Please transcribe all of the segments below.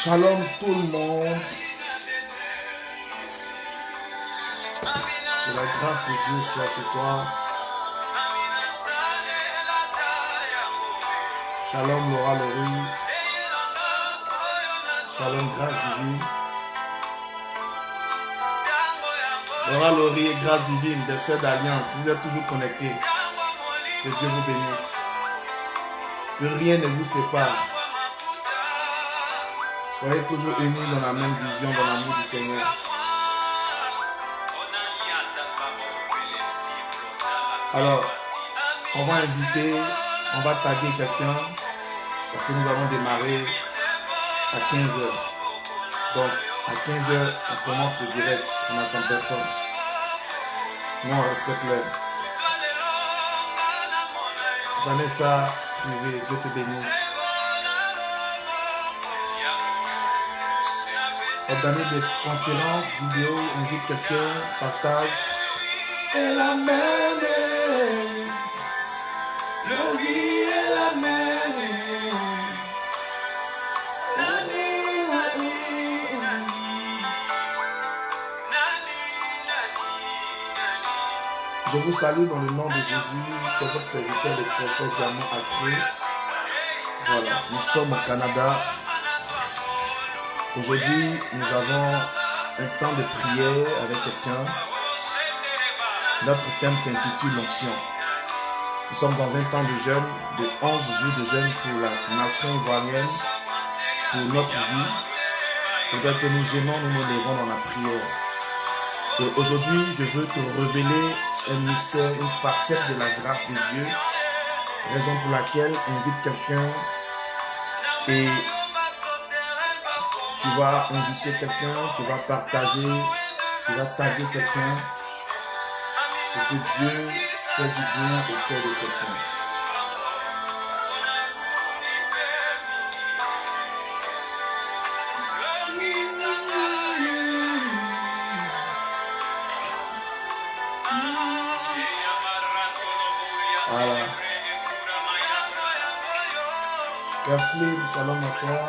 Shalom tout le monde. Que la grâce de Dieu soit sur toi. Shalom Laura Laurie. Shalom grâce divine. Laura Laurie et grâce divine des sœurs d'Alliance. Vous êtes toujours connectés. Que Dieu vous bénisse. Que rien ne vous sépare. Soyez toujours unis dans la même vision, dans l'amour du Seigneur. Alors, on va inviter, on va taguer quelqu'un parce que nous allons démarrer à 15h. Donc, à 15h, on commence le direct. On n'attend personne. Nous, on respecte l'heure. Vanessa, privé, Dieu te bénisse. Organiser des conférences, vidéos, invite quelqu'un, partage. Et la même, le vie est la même. Je vous salue dans le nom de Jésus, c'est votre serviteur, le prophète Diamant Accru. Voilà, nous sommes au Canada. Aujourd'hui, nous avons un temps de prière avec quelqu'un. Notre thème s'intitule l'onction. Nous sommes dans un temps de jeûne, de 11 jours de jeûne pour la nation ivoirienne, pour notre vie. Il faudrait que nous gênons, nous nous lèvons dans la prière. Et aujourd'hui, je veux te révéler un mystère, une facette de la grâce de Dieu, raison pour laquelle invite quelqu'un et tu vas inviter quelqu'un, tu vas partager, tu vas taguer quelqu'un pour que Dieu fait du bien au cœur de quelqu'un. Voilà. Merci, shalom à toi.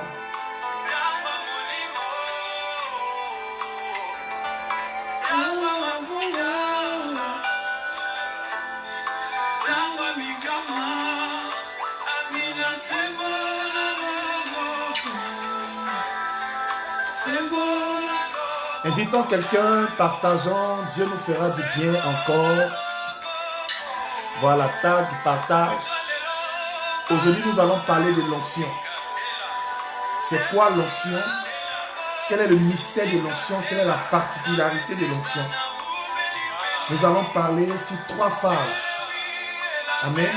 Invitons quelqu'un, partageons, Dieu nous fera du bien encore. Voilà, tag, partage. Aujourd'hui, nous allons parler de l'onction. C'est quoi l'onction? Quel est le mystère de l'onction? Quelle est la particularité de l'onction? Nous allons parler sur 3 phases. Amen.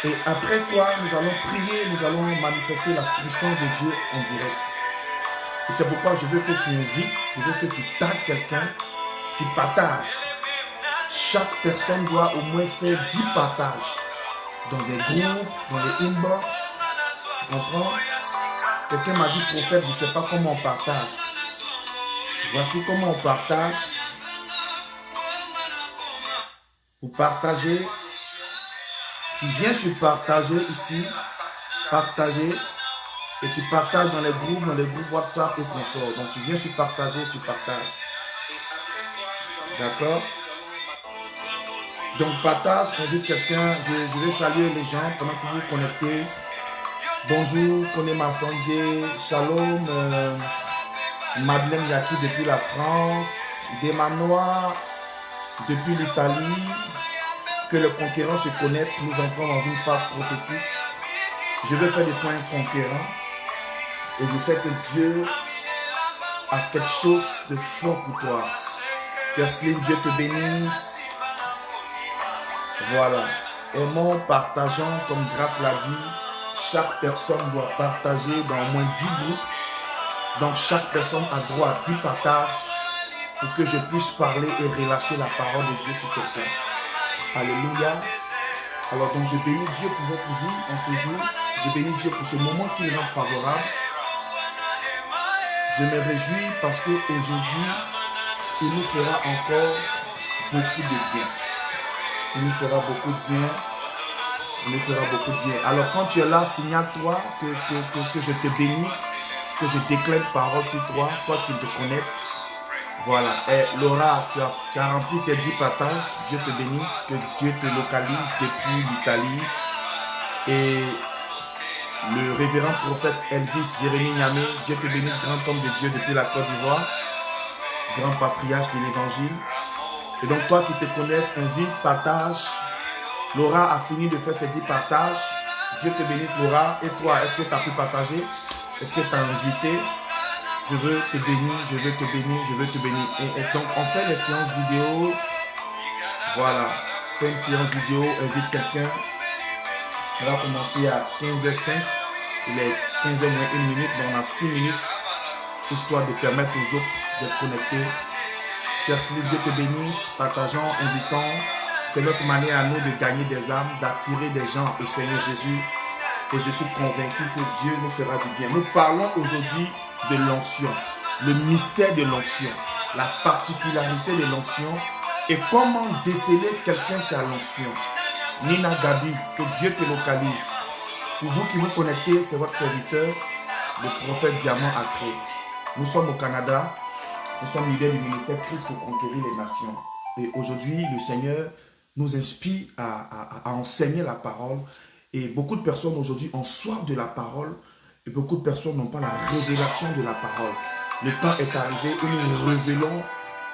Et après quoi, nous allons prier, nous allons manifester la puissance de Dieu en direct. Et c'est pourquoi je veux que tu invites, je veux que tu tagues quelqu'un, tu partages. Chaque personne doit au moins faire 10 partages. Dans des groupes, dans les inbox. Tu comprends? Quelqu'un m'a dit, prophète, je ne sais pas comment on partage. Voici comment on partage. Pour partager, tu viens sur partager ici, partager, et tu partages dans les groupes WhatsApp et consorts. Donc tu viens sur partager, tu partages. D'accord? Donc partage, invite quelqu'un, je vais saluer les gens pendant que vous vous connectez. Bonjour, Konema Sandje, Shalom, Madeleine Yaki depuis la France, Demanois depuis l'Italie. Que le conquérant se connecte, nous entrons dans une phase prophétique. Je vais faire des points conquérants et je sais que Dieu a quelque chose de fort pour toi. Kersline, Dieu te bénisse. Voilà. Aimons, partageons, comme Grâce l'a dit, chaque personne doit partager dans au moins 10 groupes. Donc chaque personne a droit à 10 partages pour que je puisse parler et relâcher la parole de Dieu sur quelqu'un. Alléluia. Alors donc je bénis Dieu pour votre vie en ce jour. Je bénis Dieu pour ce moment qu'il rend favorable. Je me réjouis parce qu'aujourd'hui, il nous fera encore beaucoup de bien. Il nous fera beaucoup de bien. Il nous fera beaucoup de bien. Alors quand tu es là, signale-toi que je te bénisse, que je déclare parole sur toi, toi qui te connectes. Voilà. Et Laura, tu as rempli tes 10 partages. Dieu te bénisse, que Dieu te localise depuis l'Italie. Et le révérend prophète Elvis Jérémie Niamé, Dieu te bénisse, grand homme de Dieu depuis la Côte d'Ivoire, grand patriarche de l'évangile. Et donc toi qui te connectes, invite, partage. Laura a fini de faire ses 10 partages. Dieu te bénisse Laura. Et toi, est-ce que tu as pu partager? Est-ce que tu as invité? Je veux te bénir, je veux te bénir, je veux te bénir. Et donc on fait les séances vidéo. Voilà. Fais une séance vidéo, invite quelqu'un. On va commencer à 15h05. Il est 15h moins 1 minute, donc on a 6 minutes. Histoire de permettre aux autres d'être connectés. Kersline, Dieu te bénisse. Partageons, invitons. C'est notre manière à nous de gagner des âmes, d'attirer des gens au Seigneur Jésus. Et je suis convaincu que Dieu nous fera du bien. Nous parlons aujourd'hui de l'onction, le mystère de l'onction, la particularité de l'onction et comment déceler quelqu'un qui a l'onction. Nina Gabi, que Dieu te localise. Pour vous qui vous connectez, c'est votre serviteur, le prophète Diamant Acré. Nous sommes au Canada, nous sommes leaders du ministère Christ pour conquérir les nations. Et aujourd'hui, le Seigneur nous inspire à enseigner la parole. Et beaucoup de personnes aujourd'hui ont soif de la parole et beaucoup de personnes n'ont pas la révélation de la parole. Le temps est arrivé où nous révélons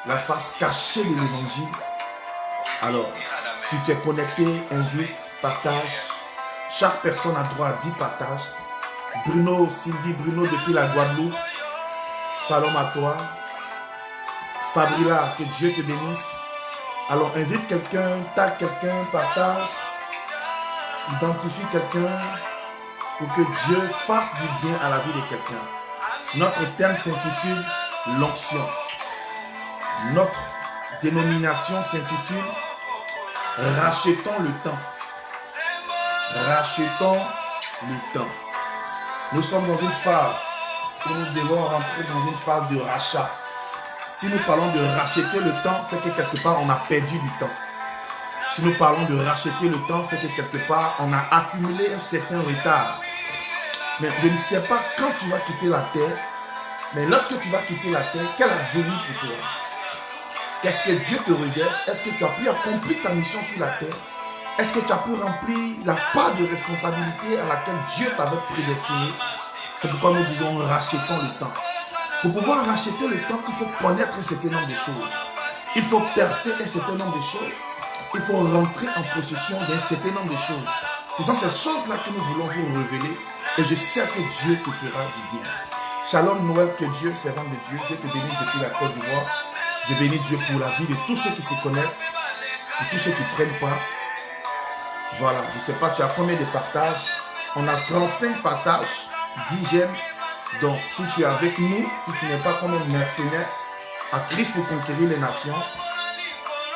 la face cachée de l'évangile. Alors, tu t'es connecté, invite, partage. Chaque personne a droit à 10 partages. Bruno, Sylvie, Bruno depuis la Guadeloupe. Shalom à toi. Fabrila, que Dieu te bénisse. Alors, invite quelqu'un, tag quelqu'un, partage. Identifie quelqu'un pour que Dieu fasse du bien à la vie de quelqu'un. Notre thème s'intitule l'onction. Notre dénomination s'intitule rachetons le temps. Rachetons le temps. Nous sommes dans une phase où nous devons rentrer dans une phase de rachat. Si nous parlons de racheter le temps, c'est que quelque part on a perdu du temps. Si nous parlons de racheter le temps, c'est que quelque part, on a accumulé un certain retard. Mais je ne sais pas quand tu vas quitter la terre, mais lorsque tu vas quitter la terre, quel avenir pour toi? Qu'est-ce que Dieu te réserve? Est-ce que tu as pu accomplir ta mission sur la terre? Est-ce que tu as pu remplir la part de responsabilité à laquelle Dieu t'avait prédestiné? C'est pourquoi nous disons rachetons le temps. Pour pouvoir racheter le temps, il faut connaître un certain nombre de choses. Il faut percer un certain nombre de choses. Il faut rentrer en possession d'un certain nombre de choses. Ce sont ces choses-là que nous voulons vous révéler. Et je sais que Dieu te fera du bien. Shalom Noël, que Dieu, servant de Dieu, Dieu te bénisse depuis la Côte d'Ivoire. Je bénis Dieu pour la vie de tous ceux qui se connectent, de tous ceux qui prennent part. Voilà, je ne sais pas, tu as combien de partages? On a 35 partages, 10 j'aime. Donc, si tu es avec nous, si tu n'es pas comme un mercenaire à Christ pour conquérir les nations,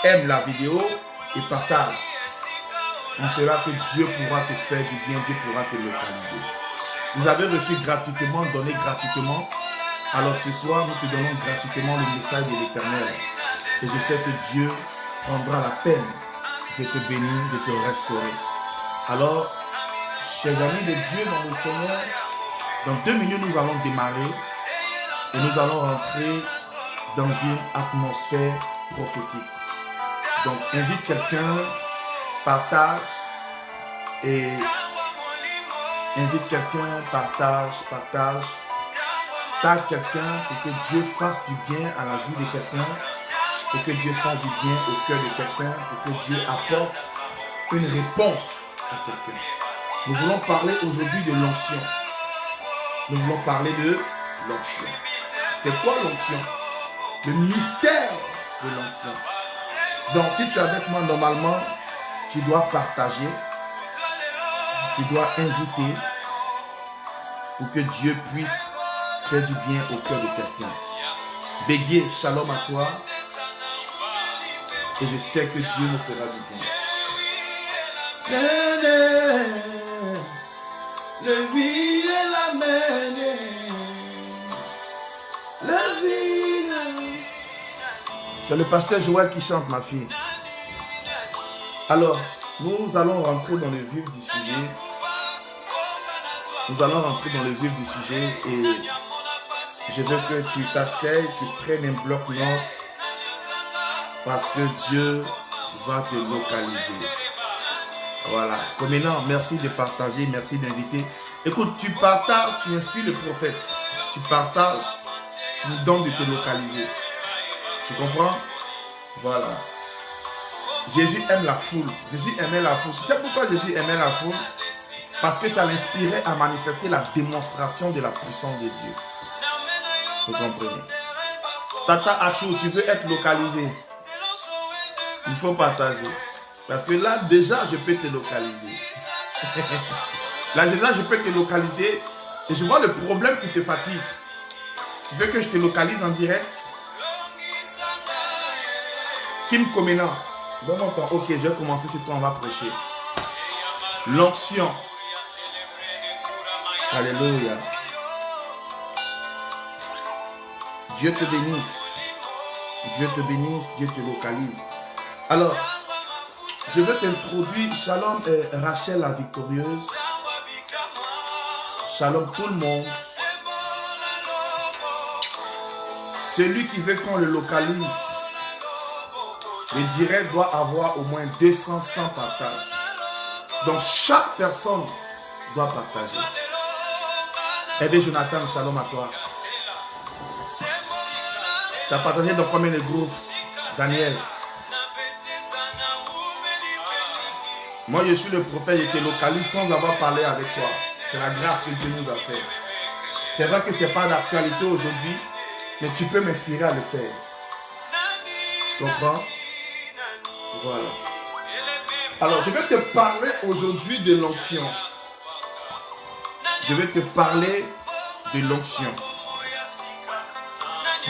aime la vidéo et partage. On saura que Dieu pourra te faire du bien, Dieu pourra te localiser. Vous avez reçu gratuitement, donné gratuitement. Alors ce soir, nous te donnons gratuitement le message de l'Éternel. Et je sais que Dieu prendra la peine de te bénir, de te restaurer. Alors, chers amis de Dieu dans le Seigneur, dans 2 minutes, nous allons démarrer et nous allons rentrer dans une atmosphère prophétique. Donc, invite quelqu'un, partage et invite quelqu'un, partage. Tag quelqu'un pour que Dieu fasse du bien à la vie de quelqu'un, pour que Dieu fasse du bien au cœur de quelqu'un, pour que Dieu apporte une réponse à quelqu'un. Nous voulons parler aujourd'hui de l'onction. Nous voulons parler de l'onction. C'est quoi l'onction? Le mystère de l'onction. Donc, si tu es avec moi, normalement, tu dois partager, tu dois inviter pour que Dieu puisse faire du bien au cœur de quelqu'un. Béguier, shalom à toi. Et je sais que Dieu nous fera du bien. Le vie et la mêlée. Le vie. C'est le pasteur Joël qui chante, ma fille. Alors, nous allons rentrer dans le vif du sujet. Nous allons rentrer dans le vif du sujet et je veux que tu t'asseyes, tu prennes un bloc-notes parce que Dieu va te localiser. Voilà. Comme maintenant, merci de partager, merci d'inviter. Écoute, tu partages, tu inspires le prophète. Tu partages, tu nous donnes de te localiser. Tu comprends? Voilà. Jésus aime la foule. Jésus aimait la foule. Tu sais pourquoi Jésus aimait la foule? Parce que ça l'inspirait à manifester la démonstration de la puissance de Dieu. Vous comprenez? Tata Achou, tu veux être localisé. Il faut partager. Parce que là, déjà, je peux te localiser. Là, je peux te localiser. Et je vois le problème qui te fatigue. Tu veux que je te localise en direct? Kim Komena. Bon, ok, je vais commencer sur toi, on va prêcher. L'onction. Alléluia. Dieu te bénisse. Dieu te bénisse, Dieu te localise. Alors, je veux t'introduire. Shalom Rachel la victorieuse. Shalom tout le monde. Celui qui veut qu'on le localise, le direct doit avoir au moins 200 partages. Donc chaque personne doit partager. Aidez Jonathan, shalom à toi. Tu as partagé dans combien de groupes, Daniel? Moi je suis le prophète, je te localise sans avoir parlé avec toi. C'est la grâce que Dieu nous a fait. C'est vrai que ce n'est pas d'actualité aujourd'hui, mais tu peux m'inspirer à le faire. Tu comprends? Voilà. Alors, je vais te parler aujourd'hui de l'onction. Je vais te parler de l'onction.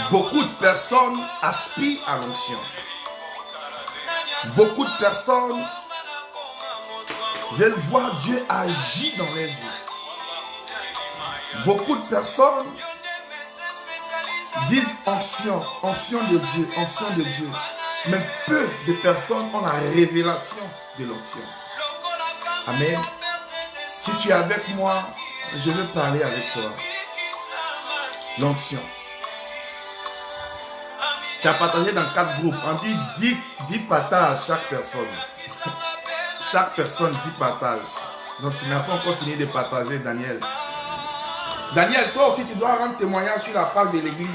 Beaucoup de personnes aspirent à l'onction. Beaucoup de personnes veulent voir Dieu agir dans leur vie. Beaucoup de personnes disent onction, onction de Dieu, onction de Dieu. Mais peu de personnes ont la révélation de l'onction. Amen. Si tu es avec moi, je veux parler avec toi. L'onction. Tu as partagé dans 4 groupes. On dit 10 partages à chaque personne. Chaque personne 10 partages. Donc tu n'as pas encore fini de partager, Daniel. Daniel, toi aussi tu dois rendre témoignage sur la page de l'église.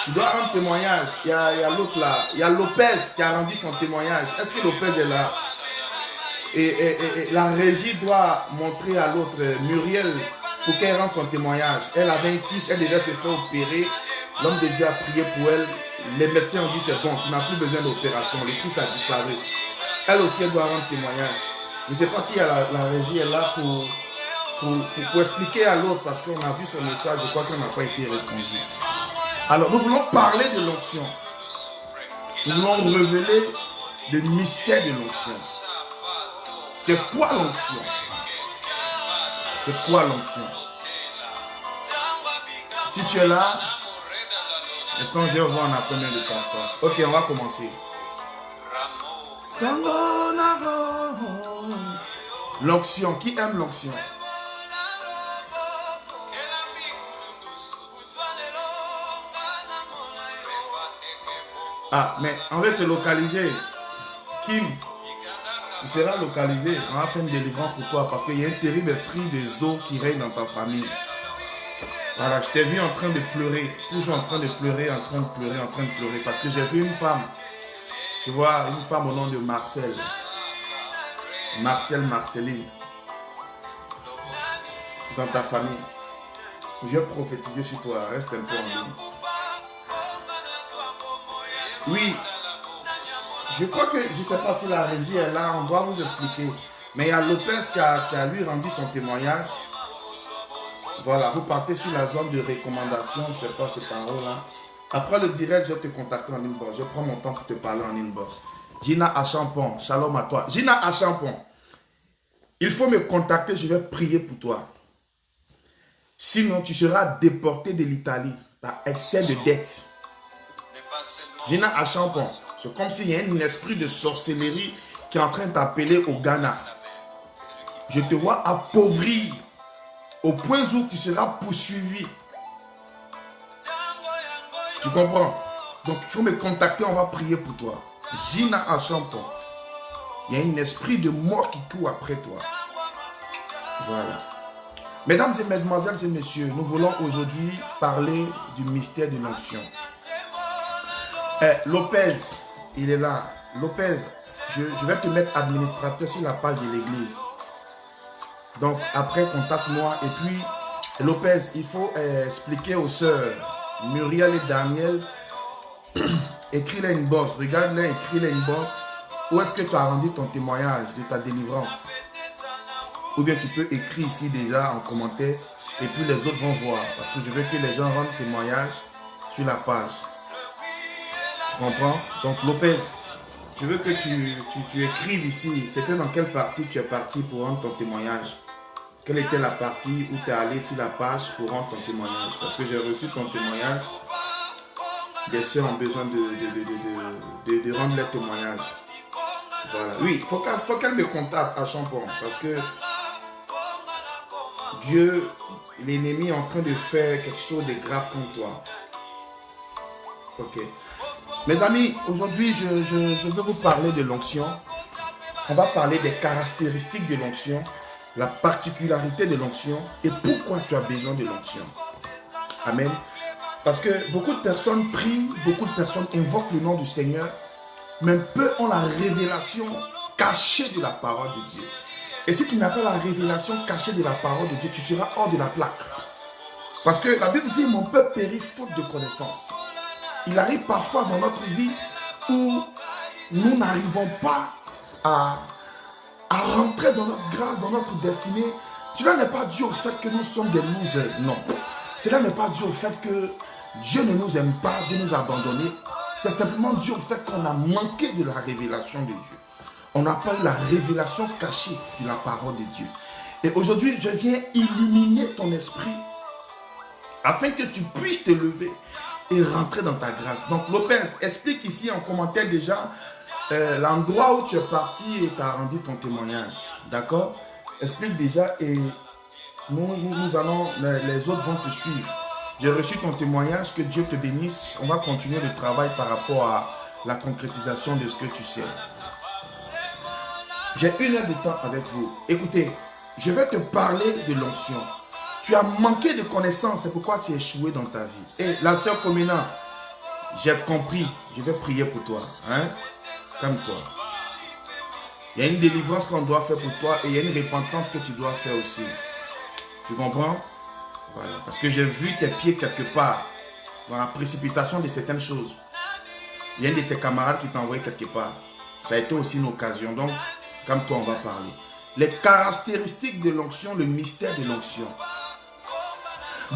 Tu dois rendre témoignage. Il y a l'autre là. Il y a Lopez qui a rendu son témoignage. Est-ce que Lopez est là? Et la régie doit montrer à l'autre, Muriel, pour qu'elle rende son témoignage. Elle avait un fils, elle devait se faire opérer. L'homme de Dieu a prié pour elle. Les médecins ont dit c'est bon, tu n'as plus besoin d'opération. Le fils a disparu. Elle aussi, elle doit rendre témoignage. Je ne sais pas si la régie est là pour expliquer à l'autre, parce qu'on a vu son message, je crois qu'on n'a pas été répondu. Alors, nous voulons parler de l'onction. Nous voulons révéler le mystère de l'onction. C'est quoi l'onction? C'est quoi l'onction? Si tu es là, quand je vais voir en apprenant de partage. Ok, on va commencer. L'onction, qui aime l'onction? Ah, mais on va te localiser. Kim, tu seras localisé. On va faire une délivrance pour toi parce qu'il y a un terrible esprit des eaux qui règne dans ta famille. Voilà, je t'ai vu en train de pleurer, toujours en train de pleurer, en train de pleurer, en train de pleurer, parce que j'ai vu une femme, tu vois, une femme au nom de Marcel, Marceline, dans ta famille. Je vais prophétiser sur toi, reste un peu en ligne. Oui, je crois que, je ne sais pas si la régie est là, on doit vous expliquer, mais il y a Lopez qui a lui rendu son témoignage. Voilà, vous partez sur la zone de recommandation, je ne sais pas ces paroles-là. Après le direct, je vais te contacter en inbox. Je prends mon temps pour te parler en inbox. Gina Achampon, shalom à toi. Gina Achampon, il faut me contacter, je vais prier pour toi. Sinon, tu seras déporté de l'Italie par excès de dettes. Gina Achampon, c'est comme s'il y a un esprit de sorcellerie qui est en train de t'appeler au Ghana. Je te vois appauvrir au point où tu seras poursuivi. Tu comprends? Donc, il faut me contacter, on va prier pour toi. Gina Achampon. Il y a un esprit de mort qui court après toi. Voilà. Mesdames et mesdemoiselles et messieurs, nous voulons aujourd'hui parler du mystère de l'onction. Lopez, il est là. Lopez, je vais te mettre administrateur sur la page de l'église. Donc, après, contacte-moi. Et puis, Lopez, il faut expliquer aux sœurs Muriel et Daniel. Écris-les une bosse. Regarde-les, écris-les une bosse. Où est-ce que tu as rendu ton témoignage de ta délivrance? Ou bien tu peux écrire ici déjà en commentaire. Et puis les autres vont voir. Parce que je veux que les gens rendent témoignage sur la page. Tu comprends? Donc, Lopez, je veux que tu écrives ici. C'était dans quelle partie tu es parti pour rendre ton témoignage? Quelle était la partie où tu es allé sur la page pour rendre ton témoignage? Parce que j'ai reçu ton témoignage. Des soeurs ont besoin de rendre leur témoignage. Voilà. Oui, il faut qu'elle me contacte à Champon. Parce que Dieu, l'ennemi est en train de faire quelque chose de grave contre toi. Ok. Mes amis, aujourd'hui, je veux vous parler de l'onction. On va parler des caractéristiques de l'onction, la particularité de l'onction et pourquoi tu as besoin de l'onction. Amen. Parce que beaucoup de personnes prient, beaucoup de personnes invoquent le nom du Seigneur, mais peu ont la révélation cachée de la parole de Dieu. Et si tu n'as pas la révélation cachée de la parole de Dieu, tu seras hors de la plaque. Parce que la Bible dit, mon peuple périt faute de connaissance. Il arrive parfois dans notre vie où nous n'arrivons pas à rentrer dans notre grâce, dans notre destinée. Cela n'est pas dû au fait que nous sommes des losers, non. Cela n'est pas dû au fait que Dieu ne nous aime pas, Dieu nous a abandonnés. C'est simplement dû au fait qu'on a manqué de la révélation de Dieu. On n'a pas eu la révélation cachée de la parole de Dieu. Et aujourd'hui, je viens illuminer ton esprit afin que tu puisses te lever et rentrer dans ta grâce. Donc Lopez, explique ici en commentaire déjà l'endroit où tu es parti et tu as rendu ton témoignage. D'accord? Explique déjà et nous allons, les autres vont te suivre. J'ai reçu ton témoignage, que Dieu te bénisse. On va continuer le travail par rapport à la concrétisation de ce que tu sais. J'ai 1 heure de temps avec vous. Écoutez, je vais te parler de l'onction. Tu as manqué de connaissances, c'est pourquoi tu es échoué dans ta vie. Et la sœur Comina, j'ai compris, je vais prier pour toi. Hein? Calme-toi. Il y a une délivrance qu'on doit faire pour toi et il y a une repentance que tu dois faire aussi. Tu comprends? Voilà. Parce que j'ai vu tes pieds quelque part dans la précipitation de certaines choses. Il y a un de tes camarades qui t'a envoyé quelque part. Ça a été aussi une occasion. Donc, comme toi, on va parler. Les caractéristiques de l'onction, le mystère de l'onction.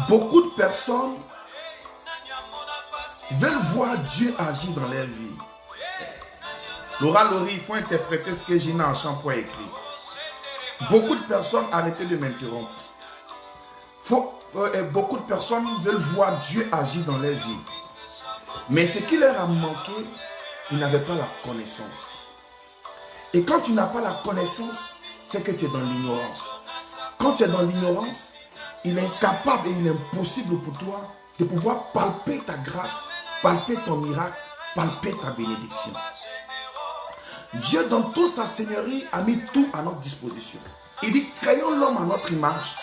Beaucoup de personnes veulent voir Dieu agir dans leur vie. Laura Laurie, il faut interpréter ce que Gina Achampon a écrit. Beaucoup de personnes, arrêtez de m'interrompre. Beaucoup de personnes veulent voir Dieu agir dans leur vie. Mais ce qui leur a manqué, ils n'avaient pas la connaissance. Et quand tu n'as pas la connaissance, c'est que tu es dans l'ignorance. Quand tu es dans l'ignorance, il est incapable et il est impossible pour toi de pouvoir palper ta grâce, palper ton miracle, palper ta bénédiction. Dieu, dans toute sa seigneurie, a mis tout à notre disposition. Il dit, créons l'homme à notre image.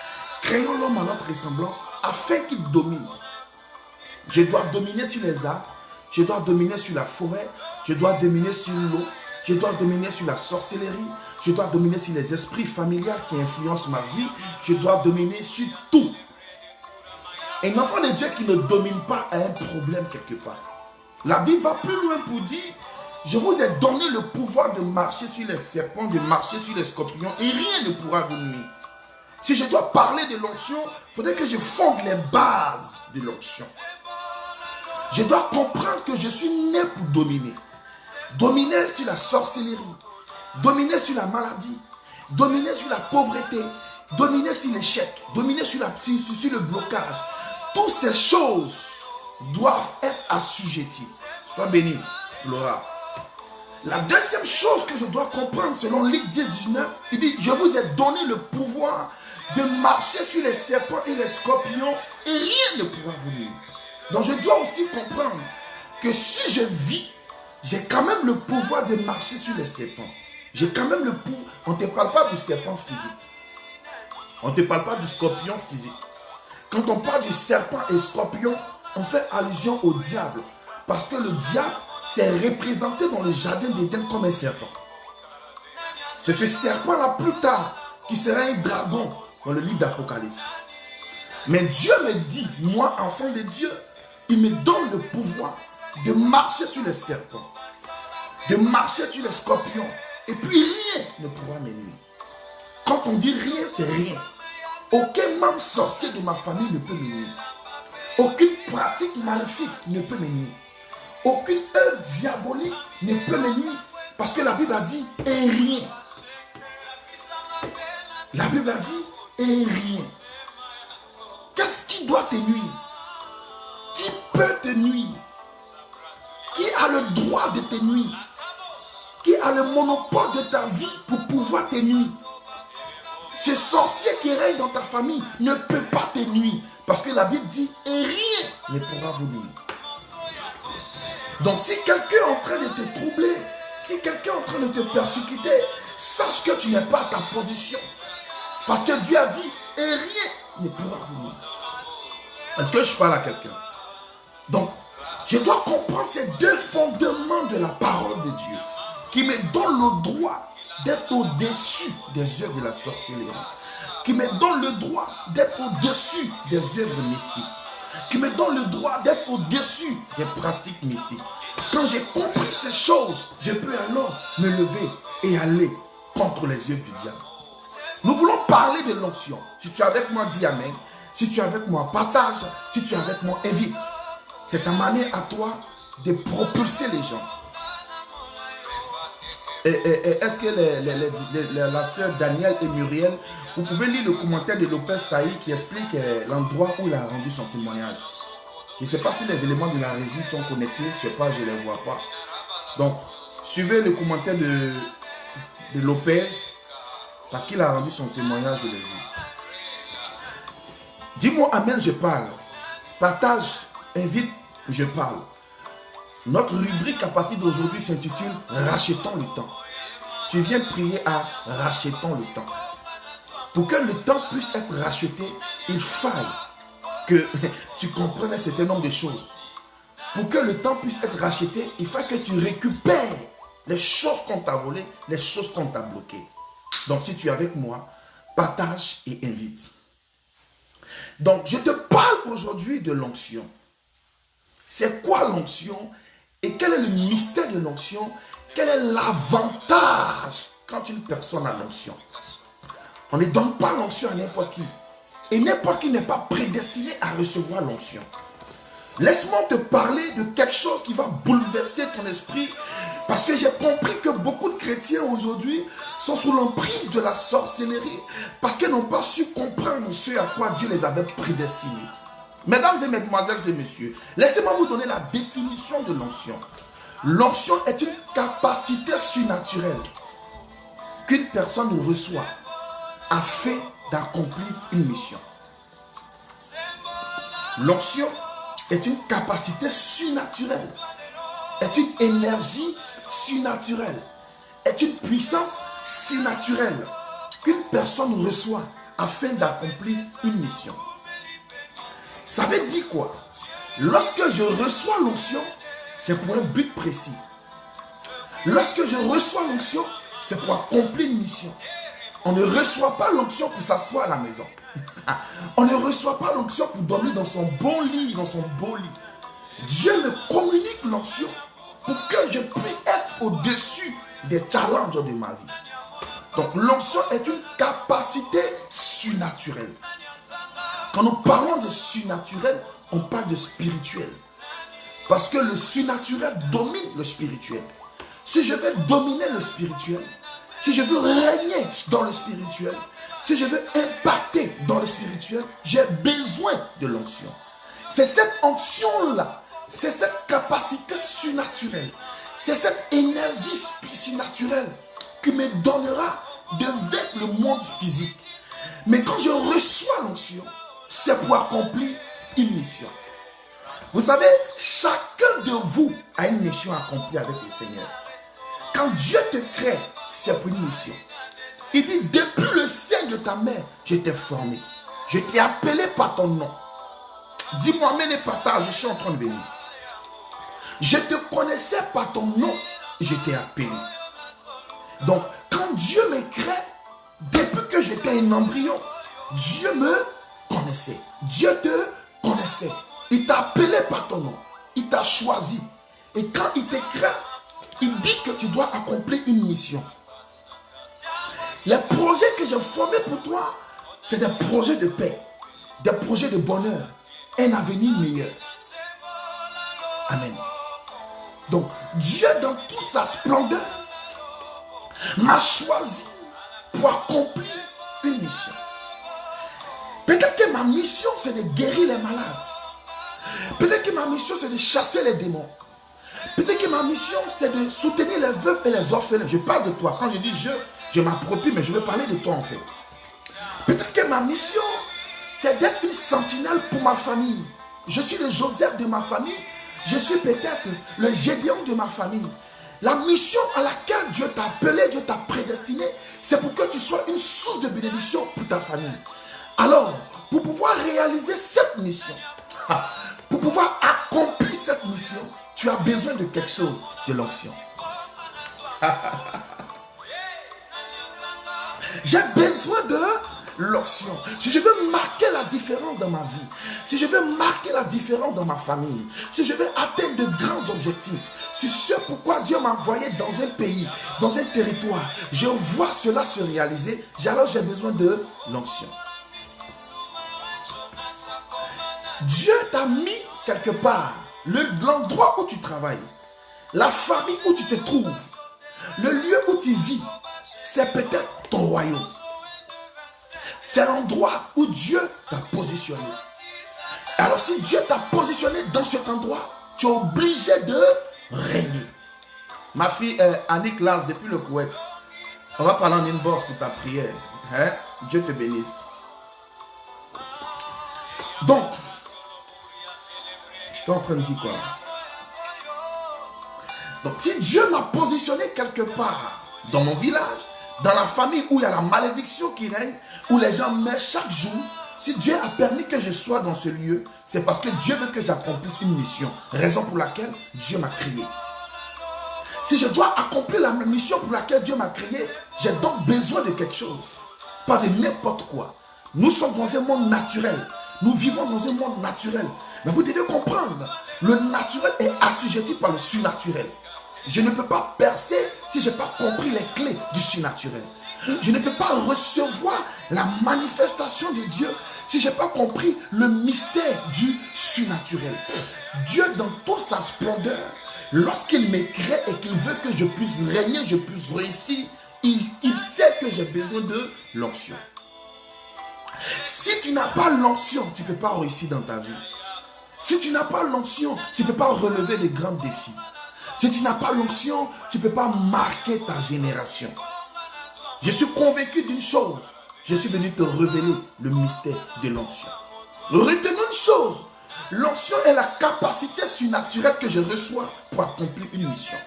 créons l'homme à notre ressemblance afin qu'il domine. Je dois dominer sur les arbres, je dois dominer sur la forêt, je dois dominer sur l'eau, je dois dominer sur la sorcellerie, je dois dominer sur les esprits familiaux qui influencent ma vie, je dois dominer sur tout. Un enfant de Dieu qui ne domine pas a un problème quelque part. La Bible va plus loin pour dire, je vous ai donné le pouvoir de marcher sur les serpents, de marcher sur les scorpions et rien ne pourra vous nuire. Si je dois parler de l'onction, il faudrait que je fonde les bases de l'onction. Je dois comprendre que je suis né pour dominer. Dominer sur la sorcellerie, dominer sur la maladie, dominer sur la pauvreté, dominer sur l'échec, dominer sur le blocage. Toutes ces choses doivent être assujetties. Sois béni, Laura. La deuxième chose que je dois comprendre selon Luc 10, 19, il dit, je vous ai donné le pouvoir de marcher sur les serpents et les scorpions et rien ne pourra vous nuire. Donc je dois aussi comprendre que si je vis, j'ai quand même le pouvoir de marcher sur les serpents. J'ai quand même le pouvoir. On ne te parle pas du serpent physique. On ne te parle pas du scorpion physique. Quand on parle du serpent et scorpion, on fait allusion au diable. Parce que le diable s'est représenté dans le jardin d'Éden comme un serpent. C'est ce serpent-là plus tard qui sera un dragon dans le livre d'Apocalypse. Mais Dieu me dit, moi enfant de Dieu, il me donne le pouvoir de marcher sur les serpents, de marcher sur les scorpions, et puis rien ne pourra me nuire. Quand on dit rien, c'est rien. Aucun membre sorcier de ma famille ne peut me nuire. Aucune pratique maléfique ne peut me nuire. Aucune œuvre diabolique ne peut me nuire. Parce que la Bible a dit et rien. La Bible a dit et rien. Qu'est-ce qui doit te nuire? Qui peut te nuire? Qui a le droit de te nuire? Qui a le monopole de ta vie pour pouvoir te nuire? Ce sorcier qui règne dans ta famille ne peut pas te nuire. Parce que la Bible dit et rien ne pourra vous nuire. Donc si quelqu'un est en train de te troubler, si quelqu'un est en train de te persécuter, sache que tu n'es pas à ta position. Parce que Dieu a dit et rien ne pourra vous nuire. Est-ce que je parle à quelqu'un? Donc, je dois comprendre ces deux fondements de la parole de Dieu qui me donnent le droit d'être au-dessus des œuvres de la sorcellerie, qui me donne le droit d'être au-dessus des œuvres mystiques, qui me donne le droit d'être au-dessus des pratiques mystiques. Quand j'ai compris ces choses, je peux alors me lever et aller contre les œuvres du diable. Nous voulons parler de l'onction. Si tu es avec moi, dis Amen. Si tu es avec moi, partage. Si tu es avec moi, invite. C'est ta manière à toi de propulser les gens. Est-ce que la sœur Danielle et Muriel, vous pouvez lire le commentaire de Lopez Taï qui explique l'endroit où il a rendu son témoignage. Je ne sais pas si les éléments de la régie sont connectés, je ne sais pas, je ne les vois pas. Donc, suivez le commentaire de Lopez parce qu'il a rendu son témoignage, je l'ai vu. Dis-moi Amen, je parle. Partage, invite, je parle. Notre rubrique à partir d'aujourd'hui s'intitule « Rachetons le temps ». Tu viens de prier à « Rachetons le temps ». Pour que le temps puisse être racheté, il faille que tu comprennes un certain nombre de choses. Pour que le temps puisse être racheté, il faut que tu récupères les choses qu'on t'a volées, les choses qu'on t'a bloquées. Donc si tu es avec moi, partage et invite. Donc je te parle aujourd'hui de l'onction. C'est quoi l'onction? Et quel est le mystère de l'onction? Quel est l'avantage quand une personne a l'onction? On ne donne pas l'onction à n'importe qui. Et n'importe qui n'est pas prédestiné à recevoir l'onction. Laisse-moi te parler de quelque chose qui va bouleverser ton esprit. Parce que j'ai compris que beaucoup de chrétiens aujourd'hui sont sous l'emprise de la sorcellerie. Parce qu'ils n'ont pas su comprendre ce à quoi Dieu les avait prédestinés. Mesdames et mesdemoiselles et messieurs, laissez-moi vous donner la définition de l'onction. L'onction est une capacité surnaturelle qu'une personne reçoit afin d'accomplir une mission. L'onction est une capacité surnaturelle, est une énergie surnaturelle, est une puissance surnaturelle qu'une personne reçoit afin d'accomplir une mission. Ça veut dire quoi? Lorsque je reçois l'onction, c'est pour un but précis. Lorsque je reçois l'onction, c'est pour accomplir une mission. On ne reçoit pas l'onction pour s'asseoir à la maison. On ne reçoit pas l'onction pour dormir dans son bon lit, dans son beau lit. Dieu me communique l'onction pour que je puisse être au-dessus des challenges de ma vie. Donc l'onction est une capacité surnaturelle. Quand nous parlons de surnaturel, on parle de spirituel. Parce que le surnaturel domine le spirituel. Si je veux dominer le spirituel, si je veux régner dans le spirituel, si je veux impacter dans le spirituel, j'ai besoin de l'onction. C'est cette onction-là, c'est cette capacité surnaturelle, c'est cette énergie surnaturelle qui me donnera de vaincre le monde physique. Mais quand je reçois l'onction, c'est pour accomplir une mission. Vous savez, chacun de vous a une mission accomplie avec le Seigneur. Quand Dieu te crée, c'est pour une mission. Il dit, depuis le sein de ta mère, je t'ai formé. Je t'ai appelé par ton nom. Dis-moi, mais les partages, je suis en train de venir. Je te connaissais par ton nom, je t'ai appelé. Donc, quand Dieu me crée, depuis que j'étais un embryon, Dieu me connaissait. Dieu te connaissait. Il t'a appelé par ton nom. Il t'a choisi. Et quand il te crée, il dit que tu dois accomplir une mission. Les projets que j'ai formés pour toi, c'est des projets de paix, des projets de bonheur, un avenir meilleur. Amen. Donc, Dieu dans toute sa splendeur m'a choisi pour accomplir une mission. Peut-être que ma mission, c'est de guérir les malades. Peut-être que ma mission, c'est de chasser les démons. Peut-être que ma mission, c'est de soutenir les veuves et les orphelins. Je parle de toi. Quand je dis je m'approprie, mais je veux parler de toi en fait. Peut-être que ma mission, c'est d'être une sentinelle pour ma famille. Je suis le Joseph de ma famille. Je suis peut-être le Gédéon de ma famille. La mission à laquelle Dieu t'a appelé, Dieu t'a prédestiné, c'est pour que tu sois une source de bénédiction pour ta famille. Alors, pour pouvoir réaliser cette mission, pour pouvoir accomplir cette mission, tu as besoin de quelque chose, de l'onction. J'ai besoin de l'onction. Si je veux marquer la différence dans ma vie, si je veux marquer la différence dans ma famille, si je veux atteindre de grands objectifs, c'est ce pourquoi Dieu m'a envoyé dans un pays, dans un territoire, je vois cela se réaliser, alors j'ai besoin de l'onction. Dieu t'a mis quelque part, l'endroit où tu travailles, la famille où tu te trouves, le lieu où tu vis, c'est peut-être ton royaume. C'est l'endroit où Dieu t'a positionné. Alors si Dieu t'a positionné dans cet endroit, tu es obligé de régner. Ma fille Annick Lars depuis le Koweït, on va parler en inbox pour ta prière. Hein? Dieu te bénisse. Donc, je suis en train de dire quoi? Donc si Dieu m'a positionné quelque part dans mon village, dans la famille où il y a la malédiction qui règne, où les gens meurent chaque jour, si Dieu a permis que je sois dans ce lieu, c'est parce que Dieu veut que j'accomplisse une mission. Raison pour laquelle Dieu m'a créé. Si je dois accomplir la mission pour laquelle Dieu m'a créé, j'ai donc besoin de quelque chose. Pas de n'importe quoi. Nous sommes dans un monde naturel. Nous vivons dans un monde naturel. Mais vous devez comprendre, le naturel est assujetti par le surnaturel. Je ne peux pas percer si je n'ai pas compris les clés du surnaturel. Je ne peux pas recevoir la manifestation de Dieu si je n'ai pas compris le mystère du surnaturel. Dieu dans toute sa splendeur, lorsqu'il me crée et qu'il veut que je puisse régner, je puisse réussir, il sait que j'ai besoin de l'onction. Si tu n'as pas l'onction, tu ne peux pas réussir dans ta vie. Si tu n'as pas l'onction, tu ne peux pas relever les grands défis. Si tu n'as pas l'onction, tu ne peux pas marquer ta génération. Je suis convaincu d'une chose. Je suis venu te révéler le mystère de l'onction. Retenons une chose. L'onction est la capacité surnaturelle que je reçois pour accomplir une mission.